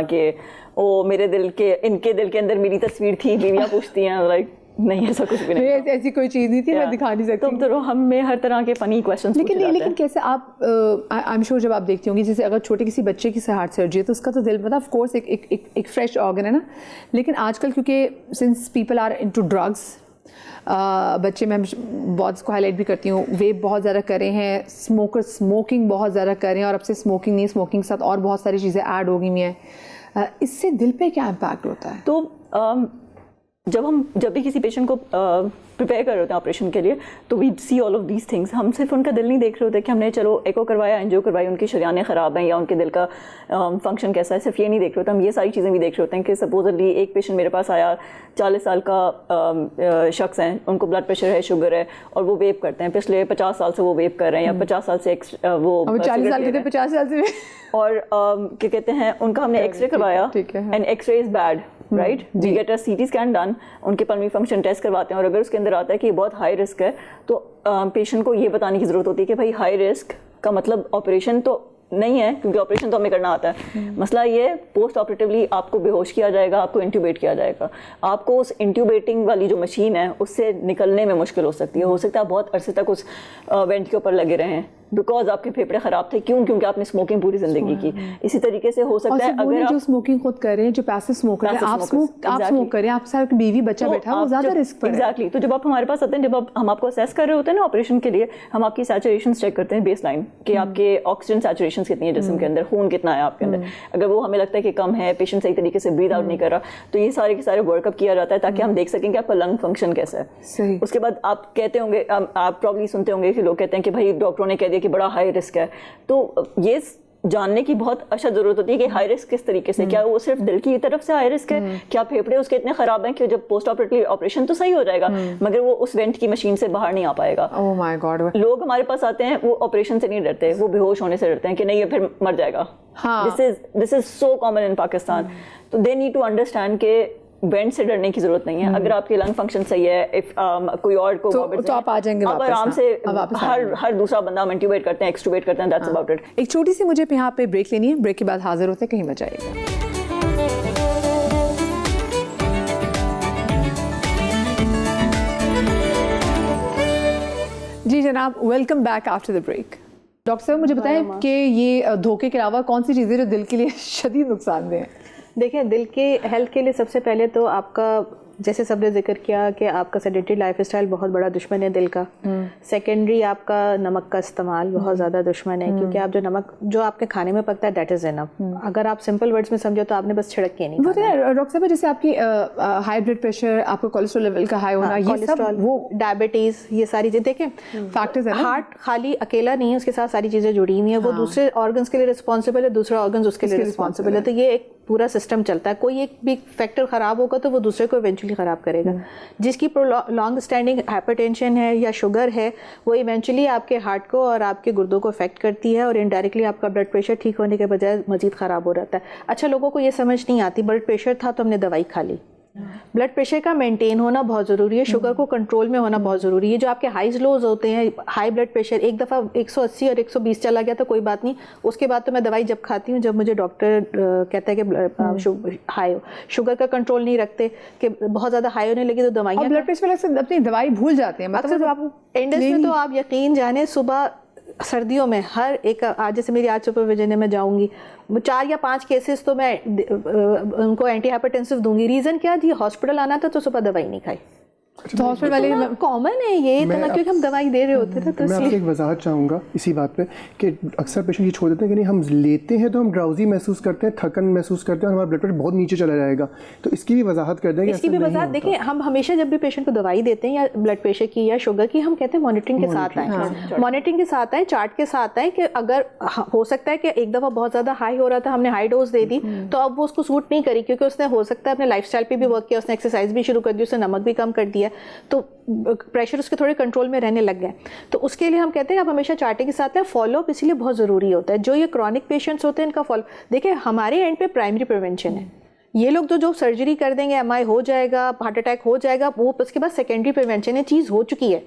कि ओ मेरे दिल के, इनके दिल के अंदर मेरी तस्वीर थी. बीवियाँ पूछती हैं लाइक नहीं ऐसा कुछ भी नहीं, ऐसी कोई चीज़ नहीं थी, मैं दिखा नहीं सकती. तो हमें हर तरह के फनी क्वेश्चंस पूछे जाते हैं. लेकिन कैसे आप, आई एम श्योर जब आप देखती होंगी, जैसे अगर छोटे किसी बच्चे की हार्ट सर्जरी है तो उसका तो दिल मतलब ऑफ कोर्स एक फ्रेश ऑर्गन है ना. लेकिन आजकल क्योंकि since people are into drugs, बच्चे, मैं बहुत इसको हाईलाइट भी करती हूँ, वेप बहुत ज़्यादा कर रहे हैं, स्मोकिंग बहुत ज़्यादा कर रहे हैं, और अब से स्मोकिंग नहीं, स्मोकिंग के साथ और बहुत सारी चीज़ें ऐड हो गई हैं. इससे दिल पे क्या इम्पैक्ट होता है? तो जब भी किसी पेशेंट को प्रिपेयर कर रहे होते हैं ऑपरेशन के लिए, तो we see all of these things. हम सिर्फ उनका दिल नहीं देख रहे होते कि हमने चलो एको करवाया, एंजियो करवाई, उनकी शरीयानें ख़राब हैं या उनके दिल का फंक्शन कैसा है, सिर्फ ये नहीं देख रहे होते. हम ये सारी चीज़ें भी देख रहे होते हैं कि सपोजली एक पेशेंट मेरे पास आया, 40 साल का शख्स हैं, उनको ब्लड प्रेशर है, शुगर है, और वो वेप करते हैं. पिछले 50 साल से वो वेप कर रहे हैं, या 50 साल से वो 40 साल के थे, 50 साल से. और क्या कहते हैं, उनका हमने एक्सरे करवाया, and x-ray is bad, right? We get a CT scan done, उनके पल्मोनरी फंक्शन टेस्ट करवाते हैं, और अगर उसके अंदर आता है कि ये बहुत हाई रिस्क है, तो पेशेंट को ये बताने की ज़रूरत होती है कि भाई हाई रिस्क का मतलब ऑपरेशन तो नहीं है, क्योंकि ऑपरेशन तो हमें करना आता है। मसला ये पोस्ट ऑपरेटिवली आपको बेहोश किया जाएगा, आपको इंट्यूबेट किया जाएगा, आपको उस इंट्यूबेटिंग वाली जो मशीन है उससे निकलने में मुश्किल हो सकती है। हो सकता है आप बहुत अरसे तक उस वेंट के ऊपर लगे रहें बिकॉज आपके फेफड़े खराब थे। क्यों? क्योंकि आपने स्मोकिंग पूरी जिंदगी की। इसी तरीके से हो सकता है अगर आप जो स्मोकिंग खुद कर रहे हैं, जो पैसिव स्मोकर है, आप स्मोक करें, आप साथ बीवी बच्चा बैठा वो ज्यादा रिस्क पर है। एग्जैक्टली। तो जब आप हमारे पास आते हैं, जब हम आपको असेस कर रहे होते हैं ना ऑपरेशन के लिए, हम आपकी सैचुरेशन चेक करते हैं बेस लाइन कि आपके ऑक्सीजन सैचुरेशन कितनी है जिस्म के अंदर, खून कितना है आपके अंदर। अगर वो हमें लगता है कि कम है, पेशेंट सही तरीके से ब्रीद आउट नहीं कर रहा, तो ये सारे के सारे वर्कअप किया जाता है ताकि हम देख सकें कि आपका लंग फंक्शन कैसा है। सही। उसके बाद आप कहते होंगे, आप प्रॉब्ली सुनते होंगे कि लोग कहते हैं कि भाई डॉक्टरों ने कह दिया कि बड़ा हाई रिस्क है। तो ये जानने की बहुत अशद जरूरत होती है कि हाई रिस्क किस तरीके से, क्या वो सिर्फ दिल की तरफ से हाई रिस्क है, क्या फेफड़े उसके इतने खराब हैं कि जब पोस्ट ऑपरेटिव ऑपरेशन तो सही हो जाएगा मगर वो उस वेंट की मशीन से बाहर नहीं आ पाएगा। Oh my God. लोग हमारे पास आते हैं वो ऑपरेशन से नहीं डरते, वो बेहोश होने से डरते हैं कि नहीं ये फिर मर जाएगा। This is so common in Pakistan. तो दे नीड टू अंडरस्टैंड के वेंट से डरने की जरूरत नहीं है। अगर आपकी लंग फंक्शन सही है, इफ कोई और को तो आप आ जाएंगे आप वापस, आराम से हर दूसरा बंदा हम इंट्यूबेट करते हैं, एक्सट्यूबेट करते हैं, दैट्स अबाउट इट। एक छोटी सी मुझे यहाँ पे ब्रेक लेनी है, ब्रेक के बाद हाजिर होते हैं, कहीं मत जाइएगा। जी जनाब, welcome back after the break. Doctor साहब मुझे बताएं कि ये धोखे के अलावा कौन सी चीज़ें जो दिल के लिए शदीद नुकसानदेह हैं? देखिए, दिल के हेल्थ के लिए सबसे पहले तो आपका, जैसे सबने जिक्र किया कि आपका सेडेंटरी लाइफस्टाइल बहुत बड़ा दुश्मन है दिल का। सेकेंडरी आपका नमक का इस्तेमाल बहुत ज़्यादा दुश्मन है, क्योंकि आप जो नमक जो आपके खाने में पकता है दैट इज़ इनफ। अगर आप सिंपल वर्ड्स में समझो तो आपने बस छिड़क के नहीं खाना। डॉक्टर साहब जैसे आपकी हाई ब्लड प्रेशर, आपका कोलेस्ट्रॉल लेवल का हाई होना, ये सब वो डायबिटीज़, ये सारी चीज़ें देखें फैक्टर्स है ना। हार्ट खाली अकेला नहीं है, उसके साथ सारी चीज़ें जुड़ी हुई हैं। वो दूसरे ऑर्गन्स के लिए रिस्पॉन्सिबल है, दूसरा ऑर्गन्स उसके लिए रिस्पॉन्सिबल है। तो ये एक पूरा सिस्टम चलता है। कोई एक भी फैक्टर ख़राब होगा तो वो दूसरे को इवेंचुअली ख़राब करेगा। जिसकी लॉन्ग स्टैंडिंग हाइपरटेंशन है या शुगर है, वो इवेंचुअली आपके हार्ट को और आपके गुर्दों को अफेक्ट करती है और इनडायरेक्टली आपका ब्लड प्रेशर ठीक होने के बजाय मज़ीद ख़राब हो जाता है। अच्छा, लोगों को ये समझ नहीं आती, ब्लड प्रेशर था तो हमने दवाई खा ली। ब्लड प्रेशर का मेंटेन होना बहुत ज़रूरी है, शुगर को कंट्रोल में होना बहुत ज़रूरी है। जो आपके हाइज लोज होते हैं, हाई ब्लड प्रेशर एक दफ़ा 180 और 120 चला गया तो कोई बात नहीं, उसके बाद तो मैं दवाई जब खाती हूँ जब मुझे डॉक्टर कहता है कि हाई हो। शुगर का कंट्रोल नहीं रखते कि बहुत ज़्यादा हाई होने लगी तो दवाइयाँ, ब्लड प्रेशर वाले अपनी दवाई भूल जाते हैं। मतलब आप एंडस में तो आप यकीन जाने सुबह सर्दियों में हर एक, आज जैसे मेरी आज सुपरविजन है, मैं जाऊंगी 4 या 5 केसेस तो मैं उनको एंटी हाइपरटेंसिव दूंगी। रीज़न क्या जी, हॉस्पिटल आना था तो सुबह दवाई नहीं खाई। तो हॉस्पिटल वाले कॉमन है ये इतना, क्योंकि हम दवाई दे रहे होते थे। तो मैं आपसे एक वजाहत चाहूँगा इसी बात पे कि अक्सर पेशेंट ये छोड़ देते हैं कि नहीं, हम लेते हैं तो हम ड्राउजी महसूस करते हैं, थकन महसूस करते हैं और हमारा ब्लड प्रेशर बहुत नीचे चला जाएगा। तो इसकी भी वजाहत कर दें। इसकी भी वजाहत देखिए, हम हमेशा जब भी पेशेंट को दवाई देते हैं या ब्लड प्रेशर की या शुगर की, हम कहते हैं मॉनिटरिंग के साथ आएँ, मॉनिटरिंग के साथ आएँ, चार्ट के साथ आएँ कि अगर हो सकता है कि एक दफ़ा बहुत ज़्यादा हाई हो रहा था, हमने हाई डोज दे दी तो अब वो उसको सूट नहीं करी, क्योंकि उसने हो सकता है अपने लाइफस्टाइल पे भी वर्क किया, उसने एक्सरसाइज भी शुरू कर दी, उसने नमक भी कम कर दिया, तो प्रेशर उसके थोड़े कंट्रोल में रहने लग गए। तो उसके लिए हम कहते हैं आप हमेशा चार्टिंग के साथ हैं। फॉलोअप इसीलिए बहुत ज़रूरी होता है। जो ये क्रॉनिक पेशेंट्स होते हैं इनका फॉलो, देखिए हमारे एंड पे प्राइमरी प्रिवेंशन है। ये लोग जो सर्जरी कर देंगे, एमआई हो जाएगा, हार्ट अटैक हो जाएगा, वो उसके बाद सेकेंडरी प्रिवेंशन है, चीज़ हो चुकी है।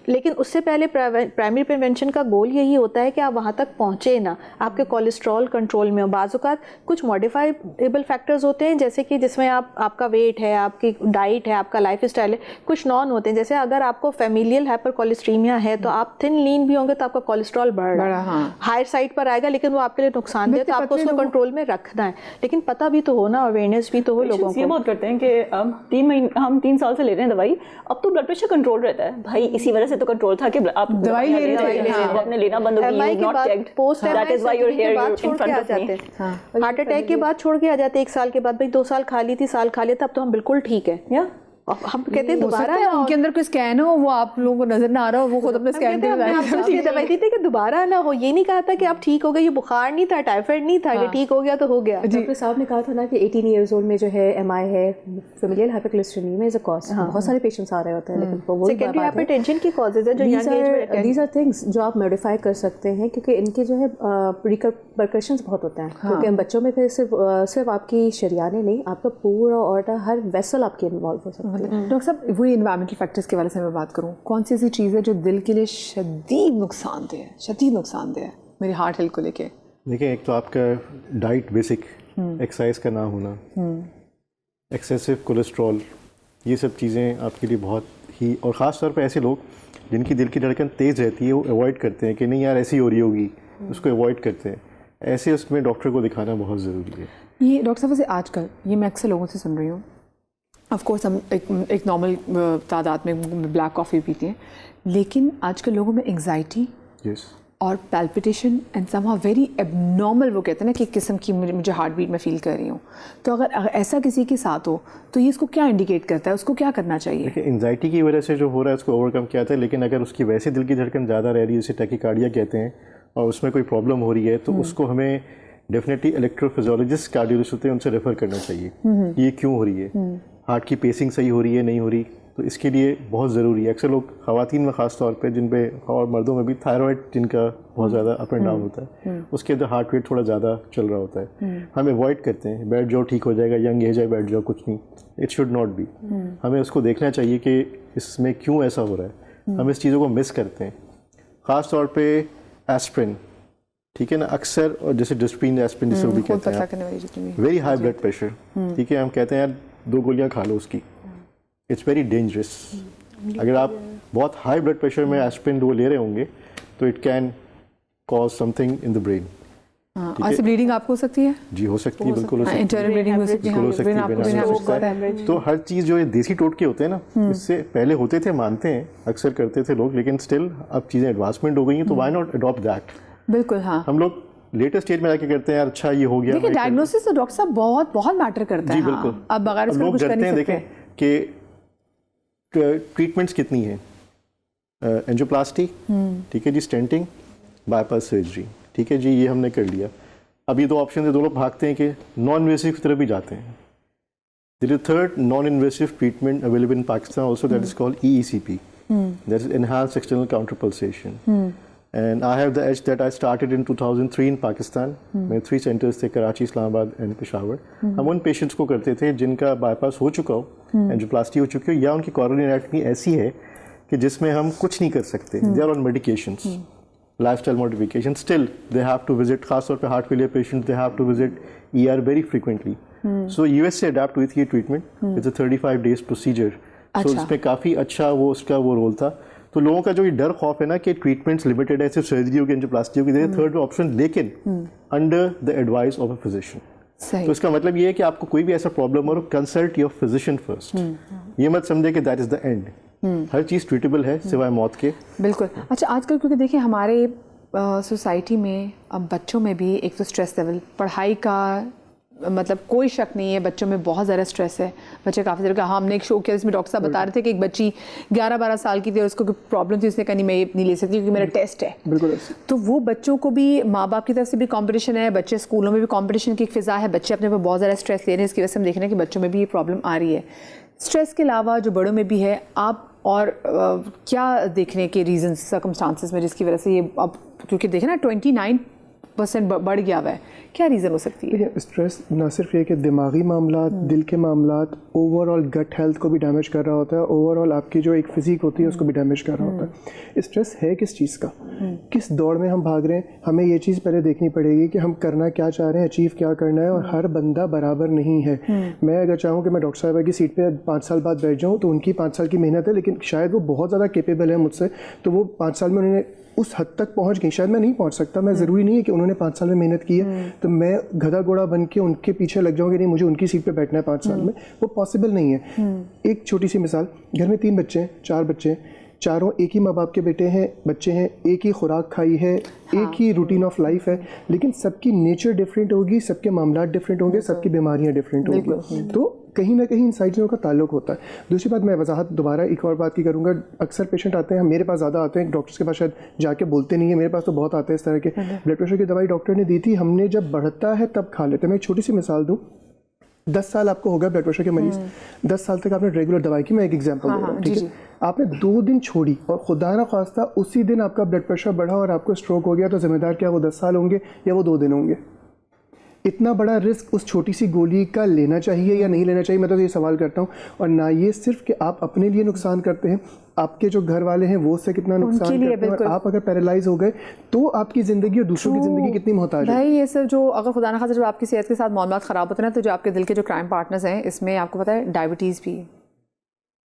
लेकिन उससे पहले प्राइमरी प्रिवेंशन का गोल यही होता है कि आप वहाँ तक पहुँचे ना, आपके कोलेस्ट्रॉल कंट्रोल में हो। बाज़-औक़ात कुछ मॉडिफाइबल फैक्टर्स होते हैं, जैसे कि जिसमें आपका वेट है, आपकी डाइट है, आपका लाइफ स्टाइल है। कुछ नॉन होते हैं, जैसे अगर आपको फैमिलियल हाइपरकोलेस्ट्रीमिया है तो आप थिन लीन भी होंगे तो आपका कोलेस्ट्रॉल बढ़ रहा है, हायर साइड पर आएगा, लेकिन वो आपके लिए नुकसानदेह, तो आपको उसको कंट्रोल में रखना है। लेकिन पता भी तो हो ना, अवेयरनेस भी तो हो लोगों को। ये बहुत करते हैं कि हम 3 साल से ले रहे हैं दवाई, अब तो ब्लड प्रेशर कंट्रोल रहता है। भाई इसी वजह से तो कंट्रोल था कि आप दवाई ले रहे थे, आपने लेना बंद हो गया, not checked, that is why you are here in front of me. Heart attack के बाद छोड़ के आ जाते 1 साल के बाद, भाई 2 साल खा ली थी, साल खा लिया था, अब तो हम बिल्कुल ठीक है। या हम कहते हैं दोबारा उनके अंदर कोई स्कैन हो, वो आप लोगों को नजर ना आ रहा हो, वो खुद अपने स्कैन पे दवाई दी थी कि दोबारा ना हो। ये नहीं कहा था कि आप ठीक हो गए, ये बुखार नहीं था, टाइफाइड नहीं था, कि ठीक हो गया तो हो गया। डॉक्टर साहब ने कहा था ना कि 18 ईयर्स ओल्ड में जो है एमआई है, फेमिलियल हाइपरकोलेस्टेरोलेमिया इज अ कॉज। बहुत सारे पेशेंट्स आ रहे होते हैं, लेकिन वो सेकेंडरी हाइपरटेंशन की कॉजेज है जो यंग एज में। दीज आर थिंग्स जो आप मॉडिफाई कर सकते हैं, क्योंकि इनके जो है रिपरकशंस बहुत होते हैं। क्योंकि बच्चों में फिर सिर्फ आपकी शरियाने नहीं, आपका पूरा ऑर्डर, हर वेसल आपके इन्वॉल्व हो सकती है। डॉक्टर साहब, वही इन्वायरमेंटल फैक्टर्स के वाले से मैं बात करूँ, कौन सी ऐसी चीज़ है जो दिल के लिए शदीद नुकसानदेह है, शदीद नुकसानदेह है मेरी हार्ट हेल्थ को लेके? देखिए, एक तो आपका डाइट बेसिक, एक्सरसाइज का ना होना, एक्सेसिव कोलेस्ट्रॉल, ये सब चीज़ें आपके लिए बहुत ही, और ख़ास तौर पे ऐसे लोग जिनकी दिल की धड़कन तेज़ रहती है वो अवॉइड करते हैं कि नहीं यार ऐसी हो रही होगी, उसको अवॉइड करते हैं। ऐसे उसमें डॉक्टर को दिखाना बहुत ज़रूरी है। ये डॉक्टर साहब वैसे आजकल ये मैं अक्सर लोगों से सुन रही हूँ, ऑफ कोर्स हम एक नॉर्मल तादाद में ब्लैक कॉफ़ी पीते हैं, लेकिन आजकल लोगों में एंग्जाइटी यस और palpitation and somehow very abnormal, वो कहते हैं ना कि एक किस्म की मुझे हार्ट बीट में फील कर रही हूँ। तो अगर ऐसा किसी के साथ हो तो ये इसको क्या इंडिकेट करता है, उसको क्या करना चाहिए? देखिए, एंग्जाइटी की वजह से जो हो रहा है उसको ओवरकम किया जाता है, लेकिन अगर उसकी वैसे दिल की धड़कन ज़्यादा रह रही है, जैसे टैकीकार्डिया कहते हैं, और उसमें कोई प्रॉब्लम हो रही है तो उसको हमें डेफिनेटली इलेक्ट्रोफिजियोलॉजिस्ट, कार्डियोलॉजिस्ट होते हैं, उनसे रेफ़र करना चाहिए ये क्यों हो रही है, हार्ट की पेसिंग सही हो रही है नहीं हो रही। तो इसके लिए बहुत ज़रूरी है। अक्सर लोग ख़वातीन में ख़ास तौर पे जिन पे, और मर्दों में भी, थायराइड जिनका बहुत ज़्यादा अप एंड डाउन होता है, उसके अंदर हार्ट रेट थोड़ा ज़्यादा चल रहा होता है, हम अवॉइड करते हैं, बैठ जाओ ठीक हो जाएगा, यंग एज है बैठ जाओ कुछ नहीं, इट शुड नॉट बी। हमें उसको देखना चाहिए कि इसमें क्यों ऐसा हो रहा है। हम इस चीज़ों को मिस करते हैं, ख़ास तौर पे एस्प्रिन, ठीक है ना, अक्सर, और जैसे डिस्प्रिन एस्प्रिन जिसे वो भी कहते हैं, वेरी हाई ब्लड प्रेशर, ठीक है, हम कहते हैं यार 2 गोलियाँ खा लो उसकी, इट्स वेरी डेंजरस। अगर आप बहुत हाई ब्लड प्रेशर में एस्प्रिन वो ले रहे होंगे तो it can cause something in the brain. ऐसे ब्लीडिंग आपको हो सकती है? जी हो सकती है, बिल्कुल हो सकती है, इंटरनल ब्लीडिंग हो सकती है, बिल्कुल हो सकती है, ब्रेन हो सकता है। तो हर चीज़ जो ये देसी टोटके होते हैं ना, इससे पहले होते थे, मानते हैं, अक्सर करते थे लोग, लेकिन स्टिल अब चीज़ें एडवांसमेंट हो गई हैं, तो व्हाई नॉट अडॉप्ट दैट। बिल्कुल, हाँ। हम लोग लेटेस्ट स्टेज में आके करते हैं यार अच्छा ये हो गया। देखिए, डायग्नोसिस तो डॉक्टर साहब बहुत बहुत मैटर करता है। जी बिल्कुल। अब बगैर उसके लोग कुछ कर डरते नहीं हैं, सकते। देखें कि ट्रीटमेंट्स कितनी है, एंजियोप्लास्टी, ठीक है जी, स्टेंटिंग, बाईपास सर्जरी, ठीक है जी, ये हमने कर लिया। अब ये 2 ऑप्शन है, 2 लोग भागते हैं कि नॉन इन्वेसिव की तरफ भी जाते हैं। There is third non invasive treatment available in Pakistan also, that is called EECP, that is enhanced external counter pulsation, and I have the edge that I started in 2003 in Pakistan. मेरे 3 centres थे, Karachi, Islamabad and Peshawar. हम उन patients को करते थे जिनका bypass हो चुका हो, एंजियोप्लास्टी हो चुकी हो, या उनकी कोरोनरी एनाटॉमी ऐसी है कि जिसमें हम कुछ नहीं कर सकते, they are on medications, lifestyle modification, still they have to visit, खास तौर पे heart failure patients, they have to visit ER very frequently. So US से अडैप्ट हुई थी ये treatment, it's a 35 days procedure. So इसमें काफ़ी अच्छा उसका रोल था। तो लोगों का जो ये डर खौफ है ना कि ट्रीटमेंट्स लिमिटेड है, सिर्फ सर्जरी होगी, एंजियोप्लास्टी होगी, थर्ड ऑप्शन, लेकिन under the advice of a physician. तो इसका मतलब ये है कि आपको कोई भी ऐसा प्रॉब्लम हो, कंसल्ट योर फिजिशियन फर्स्ट। ये मत समझे कि that is the end. Her cheese treatable है सिवाय मौत के। बिल्कुल। अच्छा, आजकल क्योंकि देखिए हमारे सोसाइटी में अब बच्चों में भी एक तो स्ट्रेस लेवल, पढ़ाई का मतलब कोई शक नहीं है, बच्चों में बहुत ज़्यादा स्ट्रेस है। बच्चे काफ़ी देर का, हाँ, हमने एक शो किया जिसमें डॉक्टर साहब बता रहे थे कि एक बच्ची 11-12 साल की थी और उसको प्रॉब्लम थी, उसने कहा नहीं मैं ये नहीं ले सकती क्योंकि मेरा टेस्ट है। बिल्कुल। तो वो बच्चों को भी माँ बाप की तरफ से भी कंपटीशन है, बच्चे स्कूलों में भी कंपटीशन की एक फ़िज़ा है, बच्चे अपने पर बहुत ज़्यादा स्ट्रेस ले रहे हैं। इसकी वजह से हम देख रहे हैं कि बच्चों में भी ये प्रॉब्लम आ रही है। स्ट्रेस के अलावा जो बड़ों में भी है, आप और क्या देखने के रीजंस, सर्कमस्टांसेस में जिसकी वजह से ये अब, क्योंकि देखें ना 29% बढ़ गया हुआ है, क्या रीज़न हो सकती है? देखिए, स्ट्रेस ना सिर्फ ये कि दिमागी मामला, दिल के मामला, ओवरऑल गट हेल्थ को भी डैमेज कर रहा होता है, ओवरऑल आपकी जो एक फिजिक होती है उसको भी डैमेज कर रहा होता है। स्ट्रेस है किस चीज़ का, किस दौड़ में हम भाग रहे हैं, हमें ये चीज़ पहले देखनी पड़ेगी कि हम करना क्या चाह रहे हैं, अचीव क्या करना है, और हर बंदा बराबर नहीं है। मैं अगर चाहूँ कि मैं डॉक्टर साहबा की सीट पर 5 साल बाद बैठ जाऊँ तो उनकी 5 साल की मेहनत है, लेकिन शायद वो बहुत ज़्यादा केपेबल है मुझसे, तो वो 5 साल में उन्होंने उस हद तक पहुंच गई, शायद मैं नहीं पहुंच सकता। मैं ज़रूरी नहीं है कि उन्होंने 5 साल में मेहनत की है तो मैं गधा घोड़ा बन के उनके पीछे लग जाऊंगी, नहीं मुझे उनकी सीट पे बैठना है 5 साल में, वो पॉसिबल नहीं है। एक छोटी सी मिसाल, घर में 3 बच्चे हैं, 4 बच्चे हैं, चारों एक ही माँ बाप के बेटे हैं, बच्चे हैं, एक ही खुराक खाई है, एक ही रूटीन ऑफ लाइफ है, लेकिन सबकी नेचर डिफरेंट होगी, सबके मामला डिफरेंट होंगे, सबकी बीमारियाँ डिफरेंट होंगी। तो कहीं ना कहीं इन सारी चीज़ों का ताल्लुक होता है। दूसरी बात, मैं वजाहत दोबारा एक और बात की करूँगा। अक्सर पेशेंट आते हैं, मेरे पास ज़्यादा आते हैं, डॉक्टर्स के पास शायद जाके बोलते नहीं है, मेरे पास तो बहुत आते हैं इस तरह के। ब्लड प्रेशर की दवाई डॉक्टर ने दी थी, हमने जब बढ़ता है तब खा लेते हैं। मैं एक छोटी सी मिसाल दूँ, 10 साल आपको हो गया ब्लड प्रेशर के मरीज, 10 साल तक आपने रेगुलर दवाई की, मैं एक एग्जांपल दे रहा हूँ, ठीक है। आपने 2 दिन छोड़ी और खुदा ना खास्ता उसी दिन आपका ब्लड प्रेशर बढ़ा और आपको स्ट्रोक हो गया, तो जिम्मेदार क्या वो 10 साल होंगे या वो 2 दिन होंगे? इतना बड़ा रिस्क उस छोटी सी गोली का लेना चाहिए या नहीं लेना चाहिए, मैं तो ये सवाल करता हूँ। और ना ये सिर्फ कि आप अपने लिए नुकसान करते हैं, आपके जो घर वाले हैं वो उससे कितना नुकसान करते हैं, और आप अगर पैरालाइज हो गए तो आपकी ज़िंदगी और दूसरों की ज़िंदगी कितनी मोहताज है। भाई ये सब जो अगर खुदा ना खास्ता जब आपकी सेहत के साथ मामलात ख़राब होते हैं ना, तो जो आपके दिल के जो क्राइम पार्टनर्स हैं, इसमें आपको पता है डायबिटीज़ भी